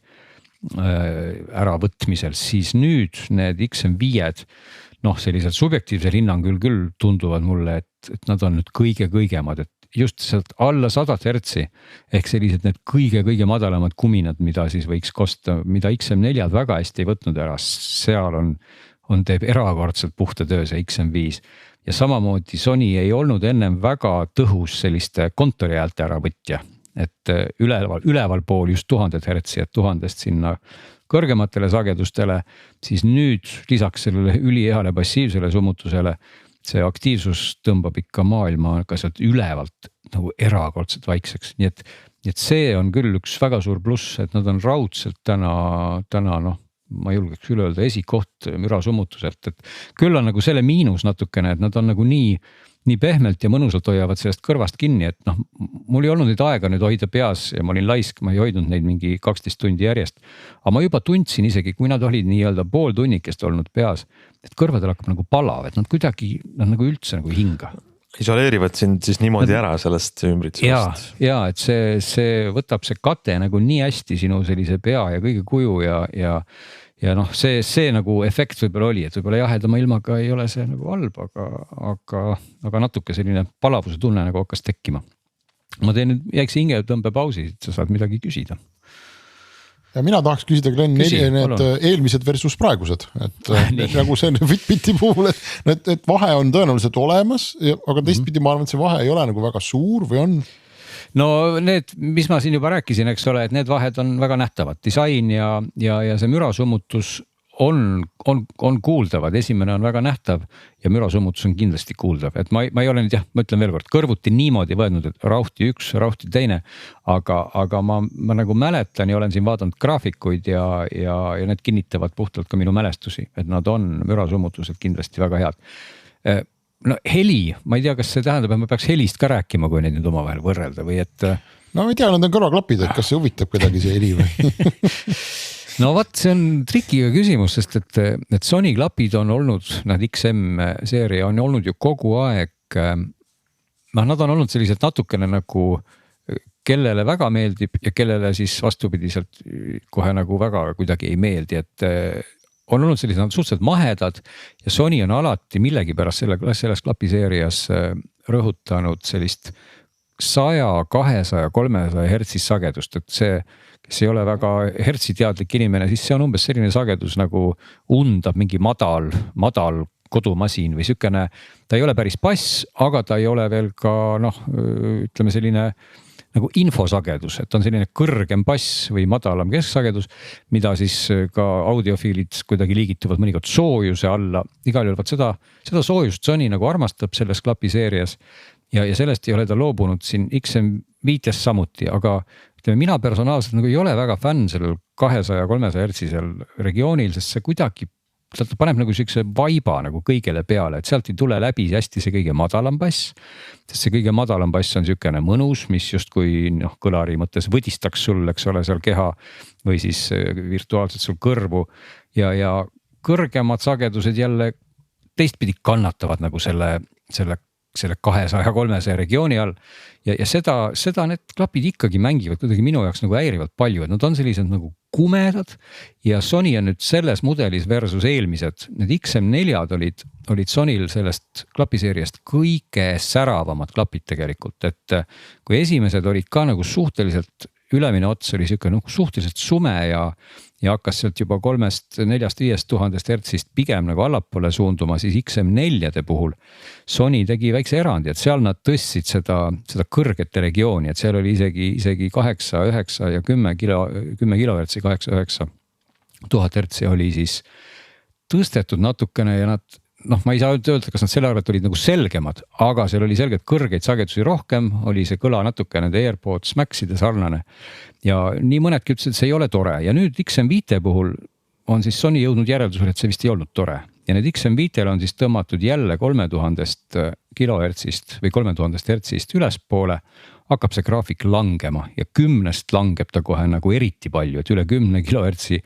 äravõtmisel, siis nüüd need XM5-d, sellisel subjektiivsel hinnangul küll tunduvad mulle, et nad on nüüd kõige-kõigemad, et just sealt alla 100 hertsi ehk sellised need kõige-kõige madalamad kuminad, mida siis võiks kosta, mida XM4-d väga hästi ei võtnud ära, seal teeb erakordselt puhta töö see XM5 ja samamoodi Sony ei olnud ennem väga tõhus selliste kontorihäälte äravõtja, et üleval pool just 1000 hertsi, et 1000-st sinna kõrgematele sagedustele, siis nüüd lisaks sellele ülihale passiivsele summutusele see aktiivsus tõmbab ikka maailma ka sealt ülevalt nagu erakordselt vaikseks. Nii et see on küll üks väga suur pluss, et nad on raudselt täna ma julgeks küll öelda esikoht mürasummutuselt, et küll on nagu selle miinus natukene, et nad on nagu nii pehmelt ja mõnusalt hoiavad sellest kõrvast kinni, et mul ei olnud neid aega nüüd hoida peas ja ma olin laisk, ma ei hoidnud neid mingi 12 tundi järjest. Aga ma juba tundsin isegi, kui nad olid nii-öelda pool tunnikest olnud peas, et kõrvadel hakkab nagu palav, et nad kuidagi, nad nagu üldse nagu hinga. Isoleerivad sind siis niimoodi ära sellest ümbritsevast. Ja, et see võtab see kate nagu nii hästi sinu sellise pea ja kõige kuju ja see nagu efekt võib-olla oli, et võib-olla jahedama ilmaga ei ole see nagu halb, aga natuke selline palavuse tunne nagu hakkas tekkima. Ma teen nüüd väikse hingetõmbe pausi, et sa saad midagi küsida. Ja mina tahaks küsida, Glenn, need eelmised versus praegused, et nagu see Fitbiti puhul, et vahe on tõenäoliselt olemas, aga teistpidi ma arvan, et see vahe ei ole nagu väga suur või on? No need, mis ma siin juba rääkisin, eks ole, et need vahed on väga nähtavad. Disain ja see mürasummutus on kuuldavad, esimene on väga nähtav ja mürasummutus on kindlasti kuuldav, et ma ei ole nüüd ma ütlen veel kord, kõrvuti niimoodi võetud, et rauhti üks, rauhti teine, aga ma nagu mäletan ja olen siin vaadanud graafikuid ja need kinnitavad puhtalt ka minu mälestusi, et nad on mürasummutused kindlasti väga head. Heli, ma ei tea, kas see tähendab, et ma peaks helist ka rääkima, kui neid nüüd omavahel võrrelda või et... No ma ei tea, nad on kõrvaklapid, et kas see huvitab kedagi see heli või? No vaat, see on trikiga küsimus, sest et Sony klapid on olnud, nad XM seeria on olnud ju kogu aeg, nad on olnud sellised natukene nagu kellele väga meeldib ja kellele siis vastupidiselt kohe nagu väga kuidagi ei meeldi, et on olnud sellised suhteliselt mahedad ja Sony on alati millegipärast selles klapiseerias rõhutanud sellist 100, 200, 300 hertsis sagedust, et see, kes ei ole väga hertsiteadlik inimene, siis see on umbes selline sagedus nagu undab mingi madal kodumasin või sükene, ta ei ole päris bass, aga ta ei ole veel ka ütleme selline nagu infosagedus, et on selline kõrgem bass või madalam kesksagedus, mida siis ka audiofiilid kuidagi liigituvad mõnikord soojuse alla. Igal juhul seda soojust Sony nagu armastab selles klapiseerias ja sellest ei ole ta loobunud siin XM5-s samuti, aga ütleme, mina personaalselt nagu ei ole väga fänn sellel 200-300 hertsisel regioonil, sest see kuidagi ta paneb nagu siukse vaiba nagu kõigele peale, et sealt ei tule läbi hästi see kõige madalam bass, sest see kõige madalam bass on siukene mõnus, mis justkui kõlari mõttes võdistaks sul, eks ole, seal keha või siis virtuaalselt sul kõrvu ja kõrgemad sagedused jälle teistpidi kannatavad nagu selle 200-300 regiooni all ja seda need klapid ikkagi mängivad kuidagi minu jaoks nagu häirivalt palju, et nad on sellised nagu kumedad ja Sony on nüüd selles mudelis versus eelmised, need XM4-d olid Sonyl sellest klapiseeriast kõige säravamad klapid tegelikult, et kui esimesed olid ka nagu suhteliselt ülemine ots oli siuke suhteliselt sume ja hakkas sealt juba 3-4-5 tuhandest hertsist pigem nagu allapoole suunduma, siis XM4-de puhul Sony tegi väikse erandi, et seal nad tõstsid seda kõrgete regiooni, et seal oli isegi 8, 9 ja 10 kilohertsi, 8-9 tuhat hertsi oli siis tõstetud natukene ja nad ma ei saa öelda, kas nad selle arvelt olid nagu selgemad, aga seal oli selgelt kõrgeid sagedusi rohkem, oli see kõla natuke nende AirPods Maxide sarnane ja nii mõnedki ütlesid, et see ei ole tore ja nüüd XM5 puhul on siis Sony jõudnud järeldusele, et see vist ei olnud tore ja need XM5-l on siis tõmmatud jälle 3000 kilohertsist või 3000 hertsist ülespoole, hakkab see graafik langema ja 10-st langeb ta kohe nagu eriti palju, et üle 10 kilohertsi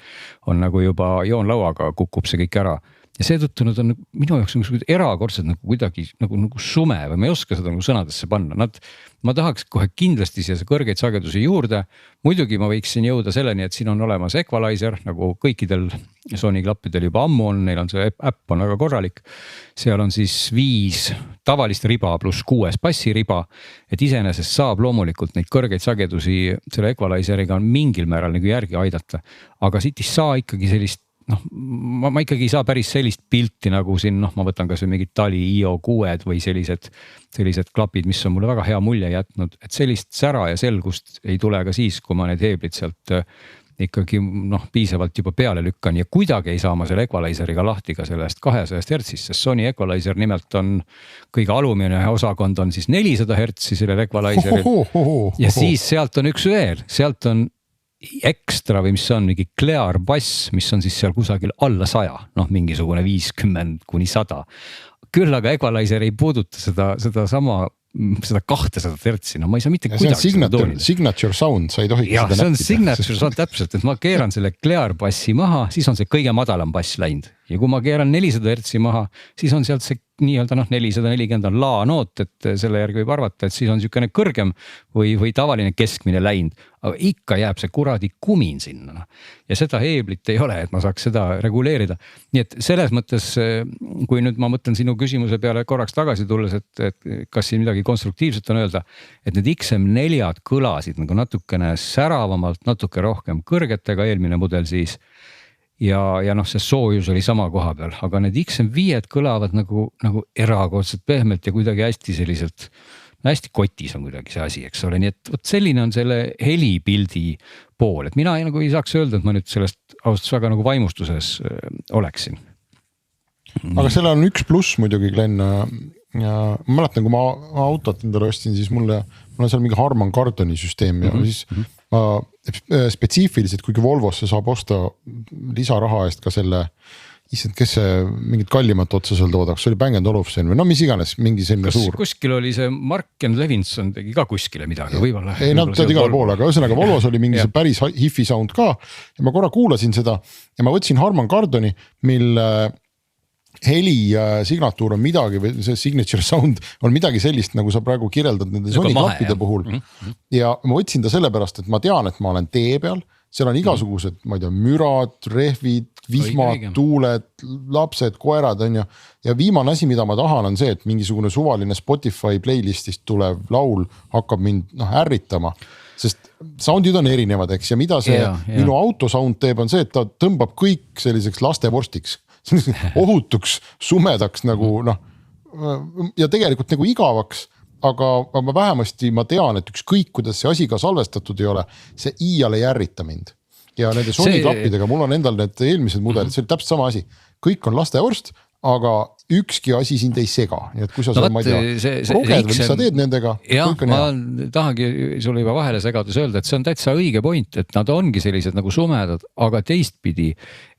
on nagu juba joonlauaga kukub see kõik ära. Ja seetõttu nad on minu jaoks erakordselt nagu kuidagi nagu sume või ma ei oska seda nagu sõnadesse panna. Ma tahaks kohe kindlasti siia kõrgeid sagedusi juurde. Muidugi ma võiksin jõuda selleni, et siin on olemas equalizer, nagu kõikidel Sony klappidel juba ammu on, neil on see äpp on väga korralik. Seal on siis 5 tavalist riba pluss 6 bassiriba, et iseenesest saab loomulikult neid kõrgeid sagedusi selle equalizeriga on mingil määral nagu järgi aidata, aga siit ei saa ikkagi sellist ma ikkagi ei saa päris sellist pilti nagu siin, ma võtan kas või mingid Tali IO6 või sellised klapid, mis on mulle väga hea mulje jätnud, et sellist sära ja selgust ei tule ka siis, kui ma need heeblid sealt ikkagi piisavalt juba peale lükkan ja kuidagi ei saa ma selle equalizeriga lahti ka sellest 200 hertsist, sest Sony equalizer nimelt on kõige alumine osakond on siis 400 hertsi sellel equalizeril ja siis sealt on üks veel, sealt on ekstra või mis on mingi clear bass, mis on siis seal kusagil alla 100, mingisugune 50-100. Küll aga equalizer ei puuduta seda 200 hertsi, ma ei saa mitte kuidagi seda toonida. Signature sound, sa ei tohiks seda näppida. See on signature sound täpselt, et ma keeran selle clear bassi maha, siis on see kõige madalam bass läinud. Ja kui ma keeran 400 hertsi maha, siis on sealt see nii-öelda 440 on laanoot, et selle järgi võib arvata, et siis on niisugune kõrgem või tavaline keskmine läinud, aga ikka jääb see kuradi kumin sinna. Ja seda heeblit ei ole, et ma saaks seda reguleerida. Nii et selles mõttes, kui nüüd ma mõtlen sinu küsimuse peale korraks tagasi tulles, et kas siin midagi konstruktiivset on öelda, et need XM4-d kõlasid nagu natukene säravamalt, natuke rohkem kõrgetega eelmine mudel siis. Ja see soojus oli sama koha peal, aga need XM5-d kõlavad nagu erakordselt pehmelt ja kuidagi hästi selliselt, hästi kotis on kuidagi see asi, eks ole. Nii et selline on selle helipildi pool, et mina ei saaks öelda, et ma nüüd sellest austus väga nagu vaimustuses oleksin. Aga selle on üks pluss muidugi, Glenn. Ja ma mäletan, kui ma autot endale ostsin, siis mul on seal mingi Harman Kardoni süsteem ja siis ma spetsiifiliselt, kuigi Volvosse saab osta lisaraha eest ka selle, kes see mingit kallimat otsa seal toodaks, see oli Bang & Olufsen või mis iganes, mingi selline suur. Kuskil oli see Mark & Levinson tegi ka kuskile midagi, võivala. Ei, nad tead igale poole, aga ühesõnaga Volvos oli mingi see päris hifi sound ka ja ma korra kuulasin seda ja ma võtsin Harman Kardoni, mille heli signatuur on midagi või see signature sound on midagi sellist, nagu sa praegu kirjeldad nende Sony klappide puhul. Ja ma võtsin ta sellepärast, et ma tean, et ma olen tee peal, seal on igasugused, ma ei tea, mürad, rehvid, vihmad, tuuled, lapsed, koerad on ja viimane asi, mida ma tahan, on see, et mingisugune suvaline Spotify playlistist tulev laul hakkab mind ärritama, sest soundid on erinevad, eks, ja mida see minu auto sound teeb, on see, et ta tõmbab kõik selliseks lastevorstiks. Ohutuks, sumedaks nagu ja tegelikult nagu igavaks, aga ma vähemasti ma tean, et ükskõik kuidas see asi ka salvestatud ei ole, see iial ei ärrita mind. Ja nende Sony klappidega, mul on endal need eelmised mudelid, see oli täpselt sama asi. Kõik on lastevorst, aga ükski asi sind ei sega. Nii et kui sa ma ei tea, roged või mis sa teed nendega? Jah, ma tahangi sulle juba vahele segadus öelda, et see on täitsa õige point, et nad ongi sellised nagu sumedad, aga teistpidi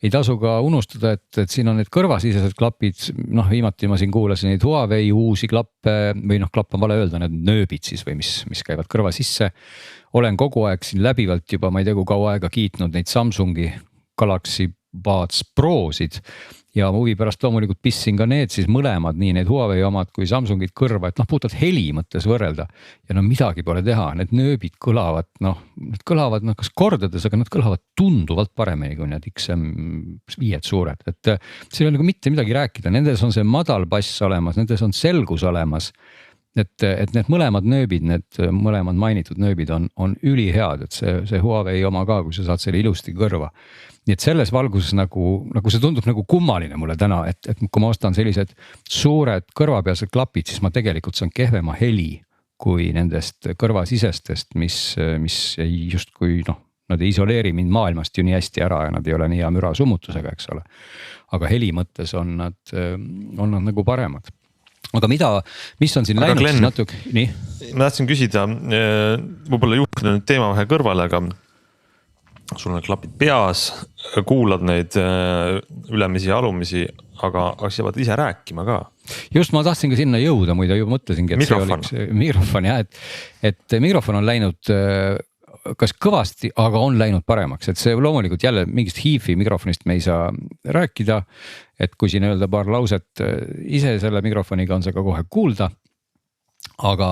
ei tasu ka unustada, et siin on need kõrvasisesed klapid, viimati ma siin kuulasin neid Huawei uusi klappe või klapp on vale öelda, need nööbid siis või mis käivad kõrva sisse. Olen kogu aeg siin läbivalt juba, ma ei tea kui kaua aega kiitnud neid Samsungi Galaxy Buds Prosid ja huvi pärast loomulikult pissin ka need siis mõlemad, nii need Huawei omad kui Samsungid kõrva, et puhtalt heli mõttes võrrelda ja midagi pole teha, need nööbid kõlavad, need kõlavad kas kordades, aga nad kõlavad tunduvalt paremini kui need XM5 suured, et siin on nagu mitte midagi rääkida, nendes on see madal bass olemas, nendes on selgus olemas. Et need mõlemad nööbid, need mõlemad mainitud nööbid on ülihead, et see Huawei oma ka, kui sa saad selle ilusti kõrva. Nii et selles valguses nagu see tundub nagu kummaline mulle täna, et kui ma ostan sellised suured kõrvapealsed klapid, siis ma tegelikult saan kehvema heli kui nendest kõrvasisestest, mis ei justkui nad ei isoleeri mind maailmast ju nii hästi ära ja nad ei ole nii hea müra summutusega, eks ole. Aga heli mõttes on nad nagu paremad. Aga mis on siin läinud Glenn, siis natuke, nii? Ma tahtsin küsida, võib-olla juhtida nüüd teema vähe kõrvale, aga sul on klapid peas, kuulad neid ülemisi ja alumisi, aga sa pead ise rääkima ka. Just ma tahtsin ka sinna jõuda, muide juba mõtlesingi, et mikrofon. See oleks mikrofon jah, et mikrofon on läinud kas kõvasti, aga on läinud paremaks, et see loomulikult jälle mingist HiFi mikrofonist me ei saa rääkida, et kui siin öelda paar lauset ise selle mikrofoniga on see ka kohe kuulda, aga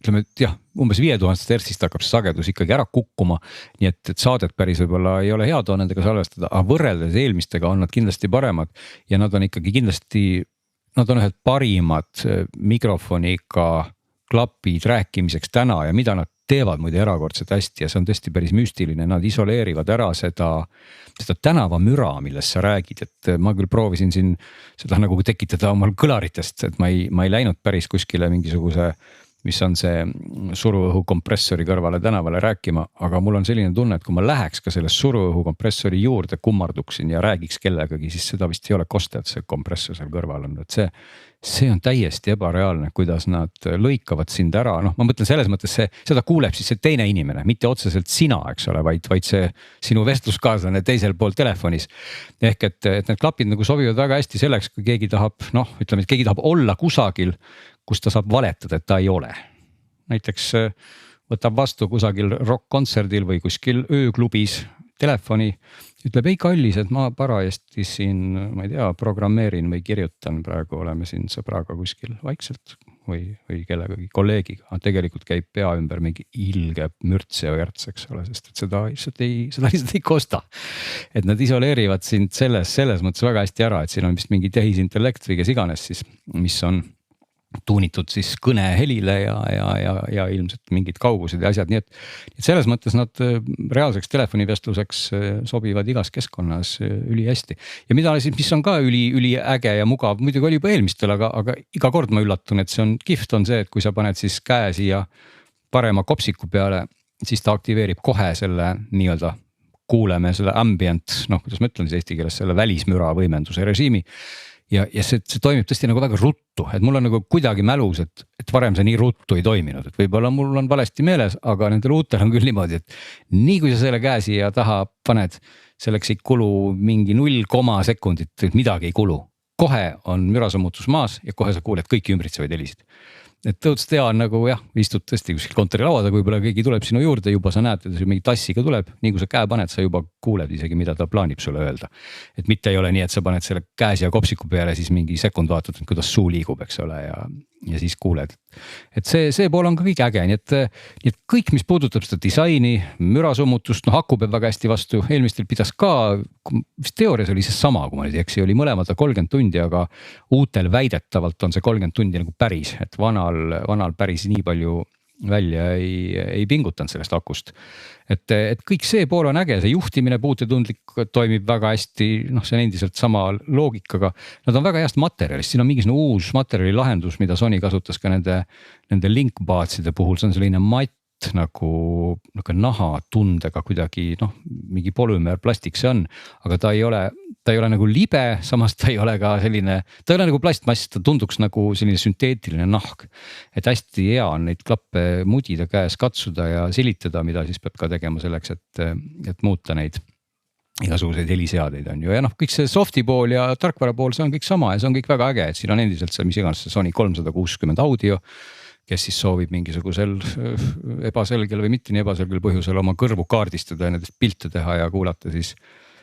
ütleme, et jah, umbes 5000 hertsist hakkab see sagedus ikkagi ära kukkuma, nii et saadet päris võib-olla ei ole hea nendega salvestada, aga võrreldes eelmistega on nad kindlasti paremad ja nad on ikkagi kindlasti, nad on ühed parimad mikrofoniga klapid rääkimiseks täna ja mida nad teevad muide erakordselt hästi ja see on tõesti päris müstiline, nad isoleerivad ära seda tänavamüra, millest sa räägid, et ma küll proovisin siin seda nagu tekitada omal kõlaritest, et ma ei läinud päris kuskile mingisuguse, mis on see suruõhu kompressori kõrvale tänavale rääkima, aga mul on selline tunne, et kui ma läheks ka selle suruõhu kompressori juurde, kummarduksin ja räägiks kellegagi, siis seda vist ei ole kosta, et see kompressor seal kõrval on, et see on täiesti ebareaalne, kuidas nad lõikavad sind ära, ma mõtlen selles mõttes seda kuuleb siis see teine inimene, mitte otseselt sina, eks ole, vaid see sinu vestluskaaslane teisel pool telefonis. Ehk et need klapid nagu sobivad väga hästi selleks, kui keegi tahab, ütleme, et keegi tahab olla kusagil, kus ta saab valetada, et ta ei ole. Näiteks võtab vastu kusagil rock-kontserdil või kuskil ööklubis telefoni, ütleb ei kallis, et ma parajasti siin, ma ei tea, programmeerin või kirjutan, praegu oleme siin sõbraga kuskil vaikselt või kellegagi kolleegiga, tegelikult käib pea ümber mingi ilge mürts ja värts, eks ole, sest et seda lihtsalt ei kosta. Et nad isoleerivad sind selles mõttes väga hästi ära, et siin on vist mingi tehisintellekt või kes iganes siis, mis on tuunitud siis kõnehelile ja ilmselt mingid kaugused ja asjad, nii et selles mõttes nad reaalseks telefonivestluseks sobivad igas keskkonnas üli hästi. Ja mis on ka üli äge ja mugav, muidugi oli juba eelmistel, aga iga kord ma üllatun, et see on kihvt on see, et kui sa paned siis käe siia parema kopsiku peale, siis ta aktiveerib kohe selle nii-öelda kuuleme selle ambient, kuidas ma ütlen siis eesti keeles, selle välismüra võimenduse režiimi. Ja see toimib tõesti nagu väga ruttu, et mul on nagu kuidagi mälus, et varem see nii ruttu ei toiminud, et võib-olla mul on valesti meeles, aga nendel uutel on küll niimoodi, et nii kui sa selle käe siia taha paned, selleks ei kulu mingi 0, sekundit, midagi ei kulu. Kohe on mürasummutus maas ja kohe sa kuuled kõiki ümbritsevaid helisid. Et tõotus tea on nagu jah, istud tõesti kuskil kontorilauada, kui võib-olla keegi tuleb sinu juurde, juba sa näed, et mingi tassiga tuleb, nii kui sa käe paned, sa juba kuuled isegi, mida ta plaanib sulle öelda. Et mitte ei ole nii, et sa paned selle käe siia kopsiku peale, siis mingi sekund vaatad, kuidas suu liigub, eks ole, ja siis kuuled. Et see pool on ka kõik äge, nii et kõik, mis puudutab seda disaini, mürasummutust, haku peab väga hästi vastu, eelmistel pidas ka, vist teoorias oli see sama, kui ma nüüd eksi, oli mõlemad 30 tundi, aga uutel väidetavalt on see 30 tundi nagu päris, et vanal päris nii palju välja ei pingutanud sellest akust. Et kõik see pool on äge, see juhtimine puutetundlik toimib väga hästi, noh, see on endiselt sama loogikaga. Nad on väga heast materjalist, siin on mingisugune uus materjali lahendus, mida Sony kasutas ka nende linkbaatside puhul, see on selline matt nagu nahatundega kuidagi, noh, mingi polümeer plastik see on, aga ta ei ole nagu libe, samas ta ei ole ka selline, ta ei ole nagu plastmass, ta tunduks nagu selline sünteetiline nahk. Et hästi hea on neid klappe mudida käes, katsuda ja silitada, mida siis peab ka tegema selleks, et muuta neid igasuguseid heliseadeid on ju. Ja noh, kõik see softi pool ja tarkvara pool, see on kõik sama ja see on kõik väga äge, et siin on endiselt see, mis iganes see Sony 360 audio, kes siis soovib mingisugusel ebaselgel või mitte nii ebaselgel põhjusel oma kõrvu kaardistada ja nendest pilte teha ja kuulata siis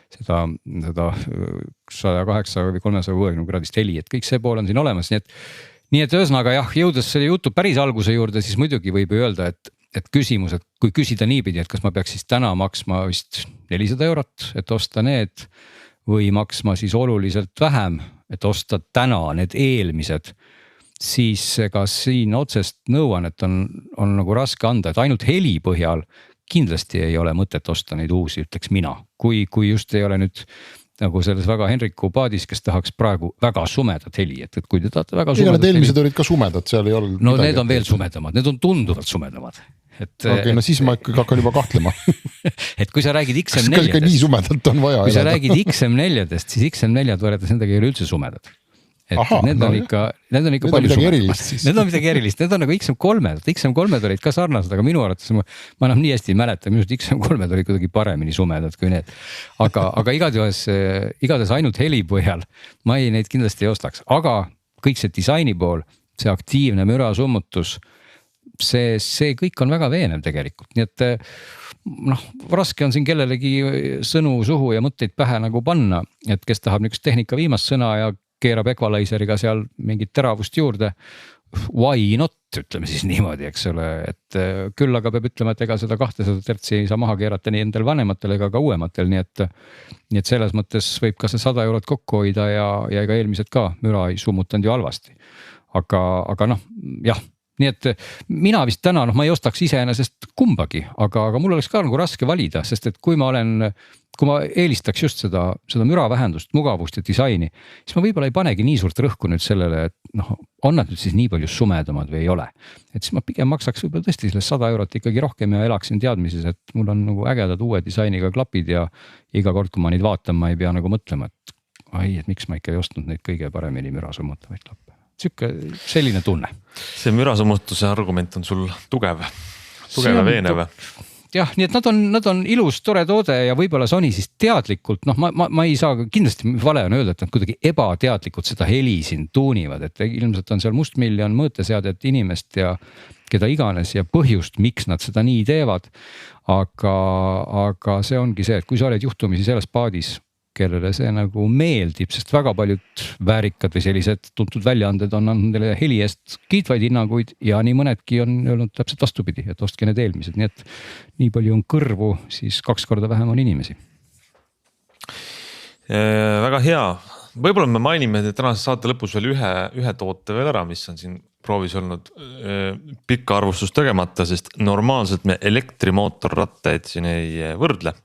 seda 108 või 360 kraadist heli, et kõik see pool on siin olemas. Nii et ühesõnaga jah, jõudes selle jutu päris alguse juurde, siis muidugi võib ju öelda, et küsimus, et kui küsida niipidi, et kas ma peaks siis täna maksma vist 400 €, et osta need või maksma siis oluliselt vähem, et osta täna need eelmised, siis ega siin otsest nõuannet on nagu raske anda, et ainult heli põhjal kindlasti ei ole mõtet osta neid uusi, ütleks mina. Kui just ei ole nüüd nagu selles väga Henriku paadis, kes tahaks praegu väga sumedat heli, et kui te tahate väga sumedat heli. Eelmised olid ka sumedad, seal ei olnud no midagi. Need on veel sumedamad, need on tunduvalt sumedamad. Okei, no siis ma ikkagi hakkan juba kahtlema. Et kui sa räägid XM4-dest. Kas nii sumedalt on vaja? Kui sa räägid XM4-dest, siis XM4 võrreldes nendega ei ole üldse sumedad. Et aha, need on ikka palju sumedamad. Need on midagi erilist, need on nagu XM3-d, XM3-d olid ka sarnased, aga minu arvates ma enam nii hästi ei mäleta, minust XM3-d olid kuidagi paremini sumedad kui need. Aga igatahes ainult heli põhjal ma neid kindlasti ei ostaks, aga kõik see disaini pool, see aktiivne müra summutus, see kõik on väga veenev tegelikult, nii et noh, raske on siin kellelegi sõnu suhu ja mõtteid pähe nagu panna, et kes tahab niisugust tehnika viimast sõna ja keerab equalizeriga seal mingit teravust juurde. Why not, ütleme siis niimoodi, eks ole, et küll aga peab ütlema, et ega seda 200 Hz ei saa maha keerata nii endal vanematel ega ka uuematel, nii et selles mõttes võib ka see 100 € kokku hoida ja ega eelmised ka müra ei summutanud ju halvasti. Aga noh, jah. Nii et mina vist täna, ma ei ostaks iseenesest kumbagi, aga mul oleks ka nagu raske valida, sest et kui ma eelistaks just seda müra vähendust, mugavust ja disaini, siis ma võib-olla ei panegi nii suurt rõhku nüüd sellele, et noh, on nad nüüd siis nii palju sumedamad või ei ole. Et siis ma pigem maksaks võib-olla tõesti selle 100 € ikkagi rohkem ja elaksin teadmises, et mul on nagu ägedad uue disainiga klapid ja iga kord, kui ma neid vaatan, ma ei pea nagu mõtlema, et miks ma ikka ei ostnud neid kõige paremini müra summutavaid klappe. Selline tunne. See mürasummutuse argument on sul tugev ja veenev. Jah, nii et nad on ilus, tore toode ja võib-olla Sony siis teadlikult, noh ma ei saa kindlasti vale on öelda, et nad kuidagi ebateadlikult seda heli siin tuunivad, et ilmselt on seal mustmiljon mõõteseadet inimest ja keda iganes ja põhjust, miks nad seda nii teevad. Aga see ongi see, et kui sa oled juhtumisi selles paadis, kellele see nagu meeldib, sest väga paljud väärikad või sellised tuntud väljaanded on andnud neile heli eest kiitvaid hinnanguid ja nii mõnedki on öelnud täpselt vastupidi, et ostke need eelmised, nii et nii palju on kõrvu, siis 2 korda vähem on inimesi. Väga hea, võib-olla me mainime tänase saate lõpus veel ühe toote veel ära, mis on siin proovis olnud pikka arvustust tegemata, sest normaalselt me elektrimootorrattaid siin ei võrdle.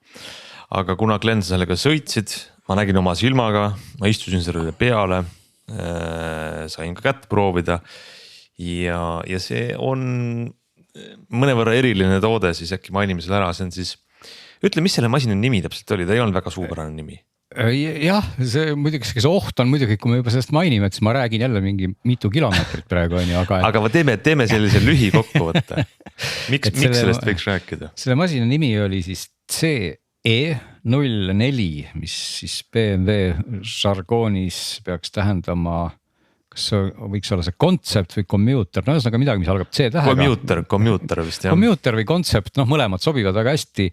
Aga kuna Glen sellega sõitsid, ma nägin oma silmaga, ma istusin sellele peale, sain ka kätt proovida ja see on mõnevõrra eriline toode, siis äkki mainime selle ära, see on siis, ütle, mis selle masina nimi täpselt oli, ta ei olnud väga suupärane nimi. Jah, see muidugi see oht on muidugi, kui me juba sellest mainime, et siis ma räägin jälle mingi mitu kilomeetrit praegu on ju, aga teeme sellise lühi kokkuvõtte. Miks sellest võiks rääkida? Selle masina nimi oli siis CE04, mis siis BMW žargoonis peaks tähendama, kas see võiks olla see kontsepт või commuter, no ühesõnaga midagi, mis algab C-tähega. Commuter vist jah. Commuter või kontsepт, mõlemad sobivad väga hästi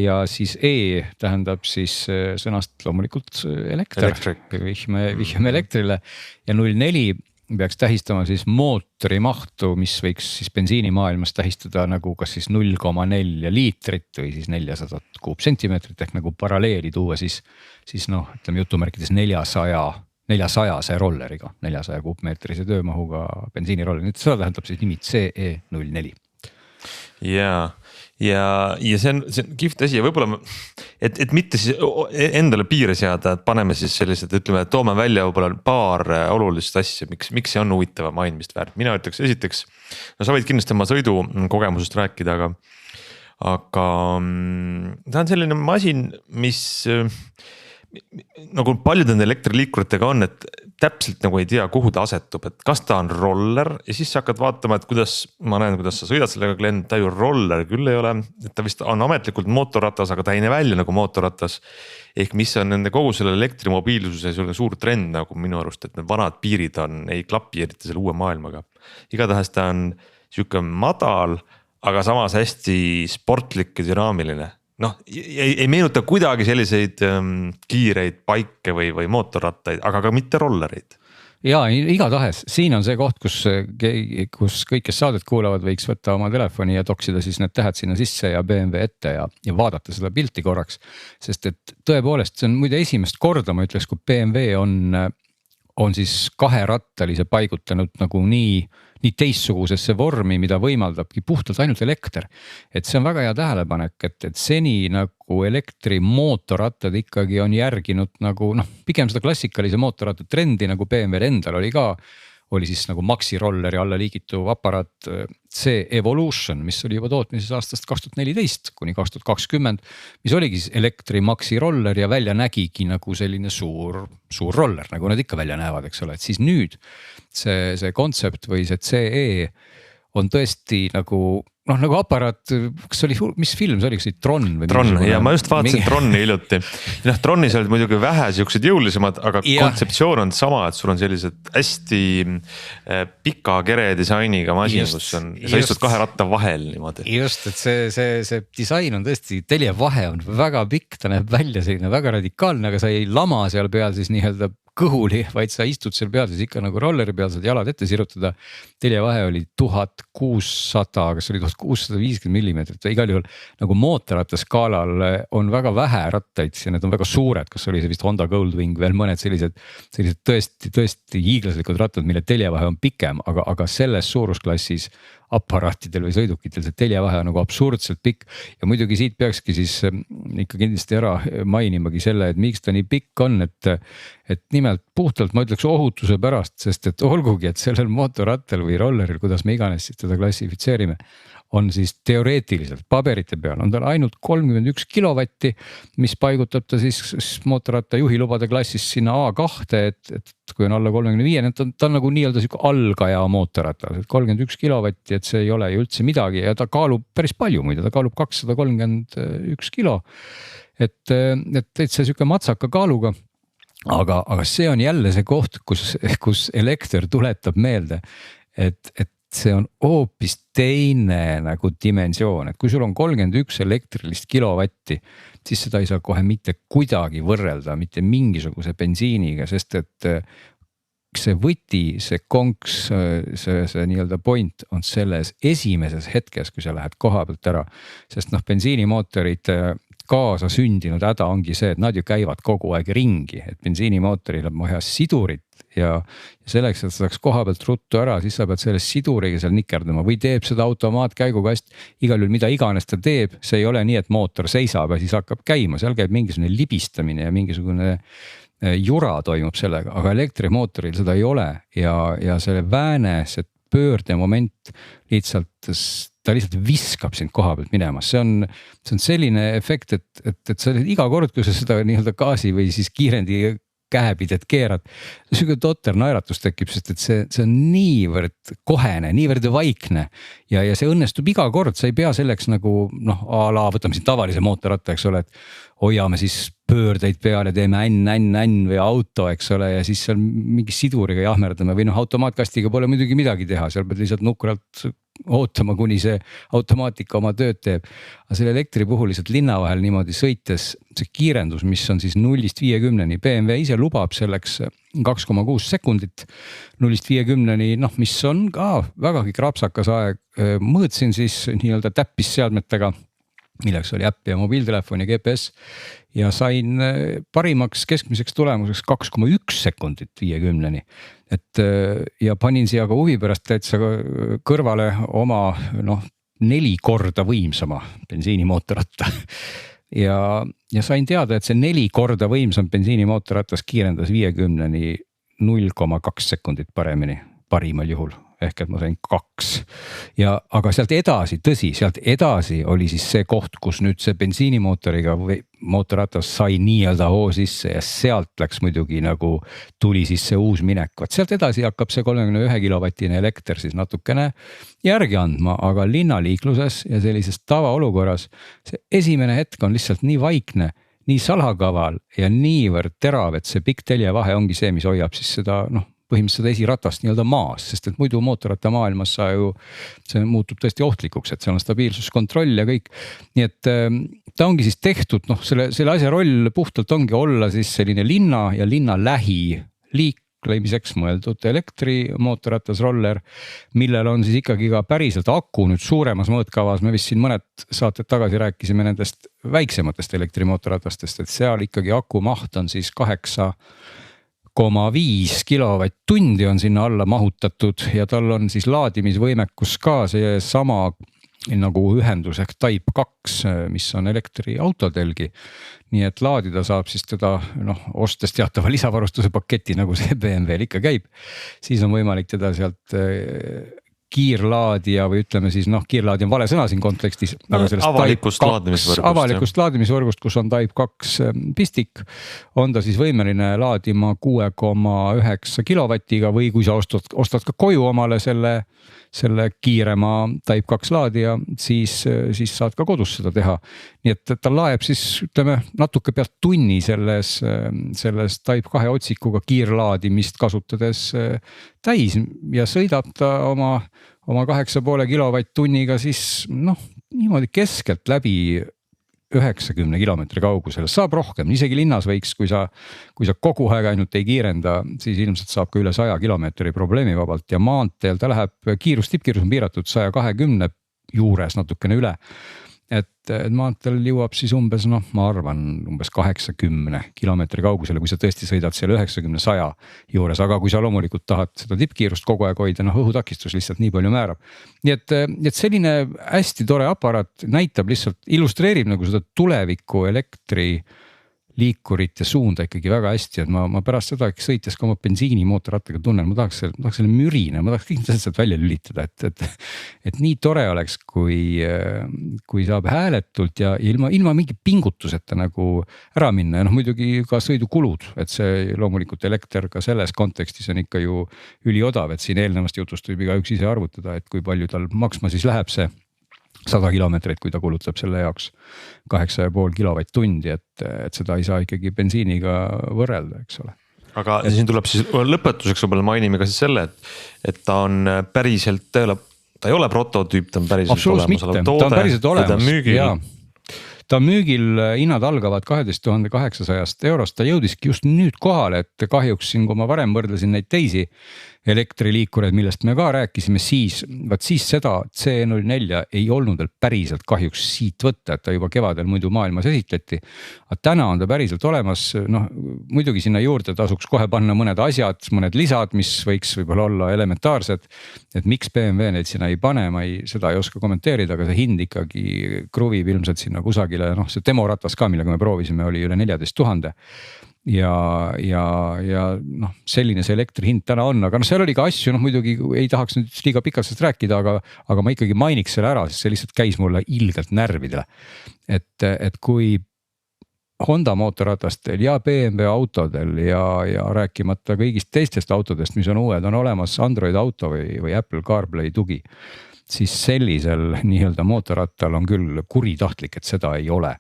ja siis E tähendab siis sõnast loomulikult elekter, vihjame elektrile ja 04 peaks tähistama siis mootori mahtu, mis võiks siis bensiinimaailmas tähistada nagu kas siis 0,4 liitrit või siis 400 kuupsentimeetrit ehk nagu paralleeli tuua siis ütleme jutumärkides 400 rolleriga, 400 kuupmeetrise töömahuga bensiiniroller, nüüd seda tähendab siis nimi CE04. ja see on kihvt asi ja võib-olla, et mitte siis endale piire seada, et paneme siis sellised, ütleme, et toome välja võib-olla paar olulist asja, miks see on huvitava mainimist väärt. Mina ütleks esiteks, no sa võid kindlasti oma sõidukogemusest rääkida, aga ta on selline masin, mis nagu paljud nende elektriliikuritega on, et täpselt nagu ei tea, kuhu ta asetub, et kas ta on roller ja siis sa hakkad vaatama, et ma näen, kuidas sa sõidad sellega, Glen, ta ju roller küll ei ole, et ta vist on ametlikult mootorratas, aga ta ei näe välja nagu mootorratas. Ehk mis on nende kogu selle elektrimobiilsuse suur trend nagu minu arust, et need vanad piirid ei klapi eriti selle uue maailmaga. Igatahes ta on siuke madal, aga samas hästi sportlik ja dünaamiline. Noh, ei meenuta kuidagi selliseid kiireid paike või mootorrattaid, aga ka mitte rollereid. Ja igatahes, siin on see koht, kus kõik, kes saadet kuulavad, võiks võtta oma telefoni ja toksida siis need tähed sinna sisse ja BMW ette ja vaadata seda pilti korraks. Sest et tõepoolest, see on muide esimest korda, ma ütleks, kui BMW on siis kaherattalise paigutanud nagu nii teistsugusesse vormi, mida võimaldabki puhtalt ainult elekter. Et see on väga hea tähelepanek, et seni nagu elektrimootorrattad ikkagi on järginud nagu pigem seda klassikalise mootorratta trendi nagu BMW endal oli siis nagu maxi rolleri alla liigituv aparaat C Evolution, mis oli juba tootmises aastast 2014 kuni 2020, mis oligi siis elektri maxi roller ja välja nägigi nagu selline suur roller, nagu nad ikka välja näevad, eks ole, et siis nüüd see kontsept või see CE on tõesti nagu aparaat, kas oli, mis film see oli, kas oli Tron? Tron ja ma just vaatasin Tronni hiljuti. Tronis olid muidugi vähe siuksed jõulisemad, aga kontseptsioon on sama, et sul on sellised hästi pika kere disainiga masin, kus sa istud kahe ratta vahel niimoodi. Just, et see disain on tõesti, teljevahe on väga pikk, ta näeb välja selline väga radikaalne, aga sa ei lama seal peal siis nii-öelda kõhuli, vaid sa istud seal peal siis ikka nagu rolleri peal, saad jalad ette sirutada. Teljevahe oli 1600, kas oli 1650 millimeetrit või igal juhul nagu mootorratta skaalal on väga vähe rattaid ja need on väga suured, kas oli see vist Honda Goldwing, veel mõned sellised tõesti hiiglaslikud rattad, mille teljevahe on pikem, aga selles suurusklassis aparaatidel või sõidukitel see teljevahe on nagu absurdselt pikk ja muidugi siit peakski siis ikka kindlasti ära mainimagi selle, et miks ta nii pikk on, et nimelt puhtalt ma ütleks ohutuse pärast, sest et olgugi, et sellel mootorrattal või rolleril, kuidas me iganes teda klassifitseerime, on siis teoreetiliselt paberite peal on tal ainult 31 kilovatti, mis paigutab ta siis mootorratta juhilubade klassis sinna A2, et kui on alla 35, ta on nagu nii-öelda siuke algaja mootorratta, 31 kilovatti, et see ei ole ju üldse midagi ja ta kaalub päris palju muide, ta kaalub 231 kilo. Et see siuke matsaka kaaluga, aga see on jälle see koht, kus elekter tuletab meelde, et see on hoopis teine nagu dimensioon, et kui sul on 31 elektrilist kilovatti, siis seda ei saa kohe mitte kuidagi võrrelda mitte mingisuguse bensiiniga, sest et see võti, see konks, see nii-öelda point on selles esimeses hetkes, kui sa lähed koha pealt ära, sest bensiinimootorid kaasa sündinud häda ongi see, et nad ju käivad kogu aeg ringi, et bensiinimootoril on vaja sidurit ja selleks, et saaks koha pealt ruttu ära, siis sa pead selle siduriga seal nikerdama või teeb seda automaatkäigukast, igal juhul mida iganes ta teeb, see ei ole nii, et mootor seisab ja siis hakkab käima, seal käib mingisugune libistamine ja mingisugune jura toimub sellega, aga elektrimootoril seda ei ole ja selle vääne, see pöördemoment lihtsalt ta lihtsalt viskab sind koha pealt minema, see on selline efekt, et sa iga kord, kui sa seda nii-öelda gaasi või siis kiirendi käepidet keerad, siuke totter naeratus tekib, sest et see on niivõrd kohene, niivõrd vaikne ja see õnnestub iga kord, sa ei pea selleks nagu a la võtame siin tavalise mootorratta, eks ole, et hoiame siis pöördeid peale, teeme änn või auto, eks ole, ja siis seal mingi siduriga jahmerdame või automaatkastiga pole muidugi midagi teha, seal pead lihtsalt nukralt ootama, kuni see automaatika oma tööd teeb. Aga selle elektri puhul lihtsalt linna vahel niimoodi sõites see kiirendus, mis on siis 0-50-ni, BMW ise lubab selleks 2,6 sekundit 0-50-ni, mis on ka vägagi krapsakas aeg. Mõõtsin siis nii-öelda täppisseadmetega, milleks oli äpp ja mobiiltelefon ja GPS ja sain parimaks keskmiseks tulemuseks 2,1 sekundit 50-ni. Ja panin siia ka huvi pärast täitsa kõrvale oma 4 korda võimsama bensiinimootorratta ja sain teada, et see 4 korda võimsam bensiinimootorratas kiirendas 50-ni 0,2 sekundit paremini, parimal juhul. Ehk et ma sain 2 aga sealt edasi, tõsi, sealt edasi oli siis see koht, kus nüüd see bensiinimootoriga või mootorratas sai nii-öelda hoo sisse ja sealt läks muidugi nagu tuli siis see uus minek. Vaat sealt edasi hakkab see 31 kilovatine elekter siis natukene järgi andma, aga linnaliikluses ja sellises tavaolukorras see esimene hetk on lihtsalt nii vaikne, nii salakaval ja niivõrd terav, et see pikk teljevahe ongi see, mis hoiab siis seda põhimõtteliselt seda esiratast nii-öelda maas, sest et muidu mootorratta maailmas see muutub tõesti ohtlikuks, et seal on stabiilsuskontroll ja kõik. Nii et ta ongi siis tehtud, selle asja roll puhtalt ongi olla siis selline linna ja linna lähi liiklemiseks mõeldud elektrimootorratas roller, millel on siis ikkagi ka päriselt aku nüüd suuremas mõõtkavas. Me vist siin mõned saated tagasi rääkisime nendest väiksematest elektrimootorratastest, et seal ikkagi aku maht on siis 8,5 kilovatt-tundi on sinna alla mahutatud ja tal on siis laadimisvõimekus ka see sama nagu ühendus ehk Type 2, mis on elektriautodelgi. Nii et laadida saab siis teda ostes teatava lisavarustuse paketi, nagu see BMW-l ikka käib. Siis on võimalik teda sealt kiirlaadija või ütleme siis kiirlaadija on vale sõna siin kontekstis. Avalikust laadimisvõrgust, kus on Type 2 pistik, on ta siis võimeline laadima 6,9 kilovatiga või kui sa ostad ka koju omale selle kiirema Type 2 laadija, siis saad ka kodus seda teha. Nii et ta laeb siis ütleme natuke pealt tunni selles Type 2 otsikuga kiirlaadimist kasutades täis ja sõidab ta oma 8,5 kilovatt-tunniga siis niimoodi keskelt läbi 90 kilomeetri kaugusel. Saab rohkem, isegi linnas võiks, kui sa kogu aeg ainult ei kiirenda, siis ilmselt saab ka üle 100 kilomeetri probleemivabalt ja maanteel ta läheb tippkiirus on piiratud 120 juures natukene üle. Et maanteel jõuab siis umbes, ma arvan, umbes 80 kilomeetri kaugusele, kui sa tõesti sõidad seal 90-100 juures, aga kui sa loomulikult tahad seda tippkiirust kogu aeg hoida, õhutakistus lihtsalt nii palju määrab. Nii et selline hästi tore aparaat näitab lihtsalt, illustreerib nagu seda tuleviku elektri liikurit ja suunda ikkagi väga hästi, et ma pärast seda sõites ka oma bensiinimootorrattaga tunnen, ma tahaks selle mürine, ma tahaks kõik sealt välja lülitada, et nii tore oleks, kui saab hääletult ja ilma mingi pingutuseta nagu ära minna ja muidugi ka sõidukulud, et see loomulikult elekter ka selles kontekstis on ikka ju üliodav, et siin eelnevast jutust võib igaüks ise arvutada, et kui palju tal maksma siis läheb see 100 kilomeetrit, kui ta kulutab selle jaoks 8,5 kilovatt-tundi, et seda ei saa ikkagi bensiiniga võrrelda, eks ole. Aga siin tuleb siis lõpetuseks võib-olla mainime ka siis selle, et ta on päriselt, ta ei ole prototüüp, ta on päriselt olemas olev toode. Ta on päriselt olemas, ta on müügil, hinnad algavad 12 800 eurost, ta jõudiski just nüüd kohale, et kahjuks siin, kui ma varem võrdlesin neid teisi elektriliikureid, millest me ka rääkisime, siis seda C04 ei olnud veel päriselt kahjuks siit võtta, et ta juba kevadel muidu maailmas esitleti. Aga täna on ta päriselt olemas, muidugi sinna juurde tasuks kohe panna mõned asjad, mõned lisad, mis võiks võib-olla olla elementaarsed, et miks BMW neid sinna ei pane, seda ei oska kommenteerida, aga see hind ikkagi kruvib ilmselt sinna kusagile, see demoratas ka, millega me proovisime, oli üle 14 000. Ja selline see elektri hind täna on, aga seal oli ka asju, muidugi ei tahaks nüüd liiga pikalt sellest rääkida, aga ma ikkagi mainiks selle ära, sest see lihtsalt käis mulle ilgelt närvidele. Et kui Honda mootorratastel ja BMW autodel ja rääkimata kõigist teistest autodest, mis on uued, on olemas Android auto või Apple CarPlay tugi, siis sellisel nii-öelda mootorrattal on küll kuritahtlik, et seda ei ole.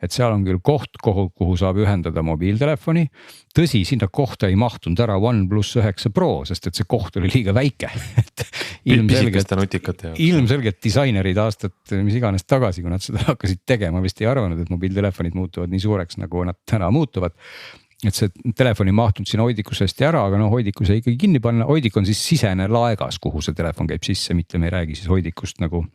Et seal on küll koht, kuhu saab ühendada mobiiltelefoni. Tõsi, sinna kohta ei mahtunud ära OnePlus 9 Pro, sest et see koht oli liiga väike. Ilmselgelt disainerid aastat mis iganes tagasi, kui nad seda hakkasid tegema, vist ei arvanud, et mobiiltelefonid muutuvad nii suureks, nagu nad täna muutuvad. Et see telefon ei mahtunud sinna hoidikus hästi ära, aga hoidikus ei ikkagi kinni panna. Hoidik on siis sisene laegas, kuhu see telefon käib sisse, mitte me ei räägi siis hoidikust nagu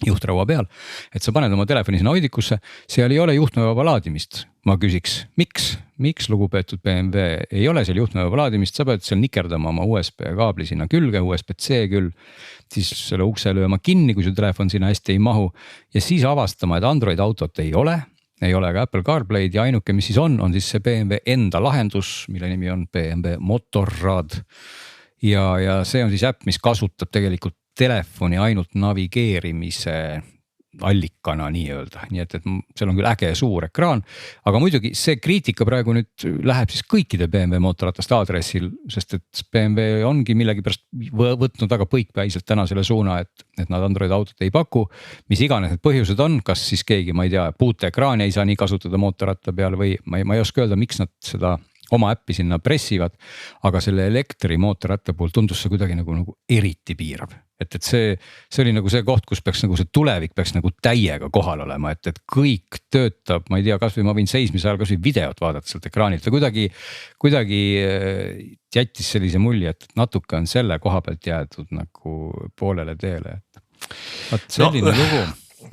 juhtraua peal, et sa paned oma telefoni sinna hoidikusse, seal ei ole juhtmevaba laadimist. Ma küsiks, miks? miks lugupeetud BMW ei ole seal juhtmeva laadimist, sa pead seal nikerdama oma USB kaabli sinna külge, USB-C küll. Siis selle ukse lööma kinni, kui su telefon sinna hästi ei mahu ja siis avastama, et Android autot ei ole ka Apple CarPlay'd ja ainuke, mis siis on siis see BMW enda lahendus, mille nimi on BMW Motorrad. Ja see on siis äpp, mis kasutab tegelikult telefoni ainult navigeerimise allikana nii-öelda, nii et seal on küll äge suur ekraan, aga muidugi see kriitika praegu nüüd läheb siis kõikide BMW mootorrataste aadressil, sest et BMW ongi millegipärast võtnud väga põikpäiselt täna selle suuna, et nad Android autot ei paku, mis iganes need põhjused on, kas siis keegi, ma ei tea, puuteekraani ei saa nii kasutada mootorratta peal või ma ei oska öelda, miks nad seda oma äppi sinna pressivad, aga selle elektrimootorratta puhul tundus see kuidagi nagu eriti piirav. Et see oli nagu see koht, kus peaks nagu see tulevik peaks nagu täiega kohal olema, et kõik töötab, ma ei tea, kasvõi ma võin seismise ajal kasvõi videot vaadata sealt ekraanilt või kuidagi jättis sellise mulje, et natuke on selle koha pealt jäetud nagu poolele teele. Vaat selline lugu.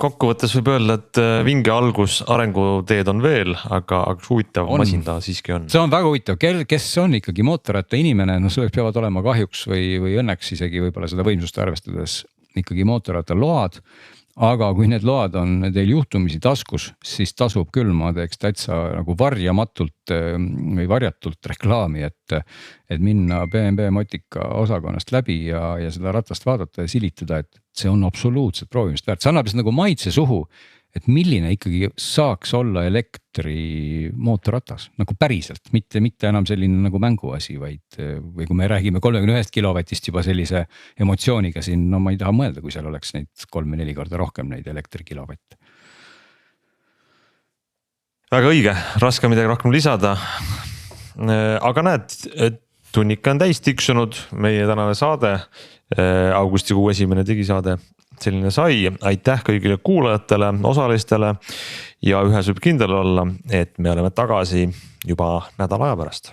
Kokkuvõttes võib öelda, et vinge algus, arenguteed on veel, aga huvitav masin ta siiski on. See on väga huvitav, kes on ikkagi mootorratta inimene, selleks peavad olema kahjuks või õnneks isegi võib-olla seda võimsust arvestades ikkagi mootorratta load. Aga kui need load on teil juhtumisi taskus, siis tasub küll, ma teeks täitsa nagu varjamatult või varjatult reklaami, et minna BMW Motika osakonnast läbi ja seda ratast vaadata ja silitada, et see on absoluutselt proovimist väärt. See annab siis nagu maitse suhu, et milline ikkagi saaks olla elektrimootorratas nagu päriselt, mitte enam selline nagu mänguasi, või kui me räägime 31 kilovatist juba sellise emotsiooniga siin, no ma ei taha mõelda, kui seal oleks neid 3-4 korda rohkem neid elektrikilovatte. Väga õige, raske midagi rohkem lisada. Aga näed, tunnika on täis tiksunud, meie tänane saade, augustikuu esimene digisaade. Selline sai, aitäh kõigile kuulajatele, osalistele ja ühes võib kindel olla, et me oleme tagasi juba nädala aja pärast.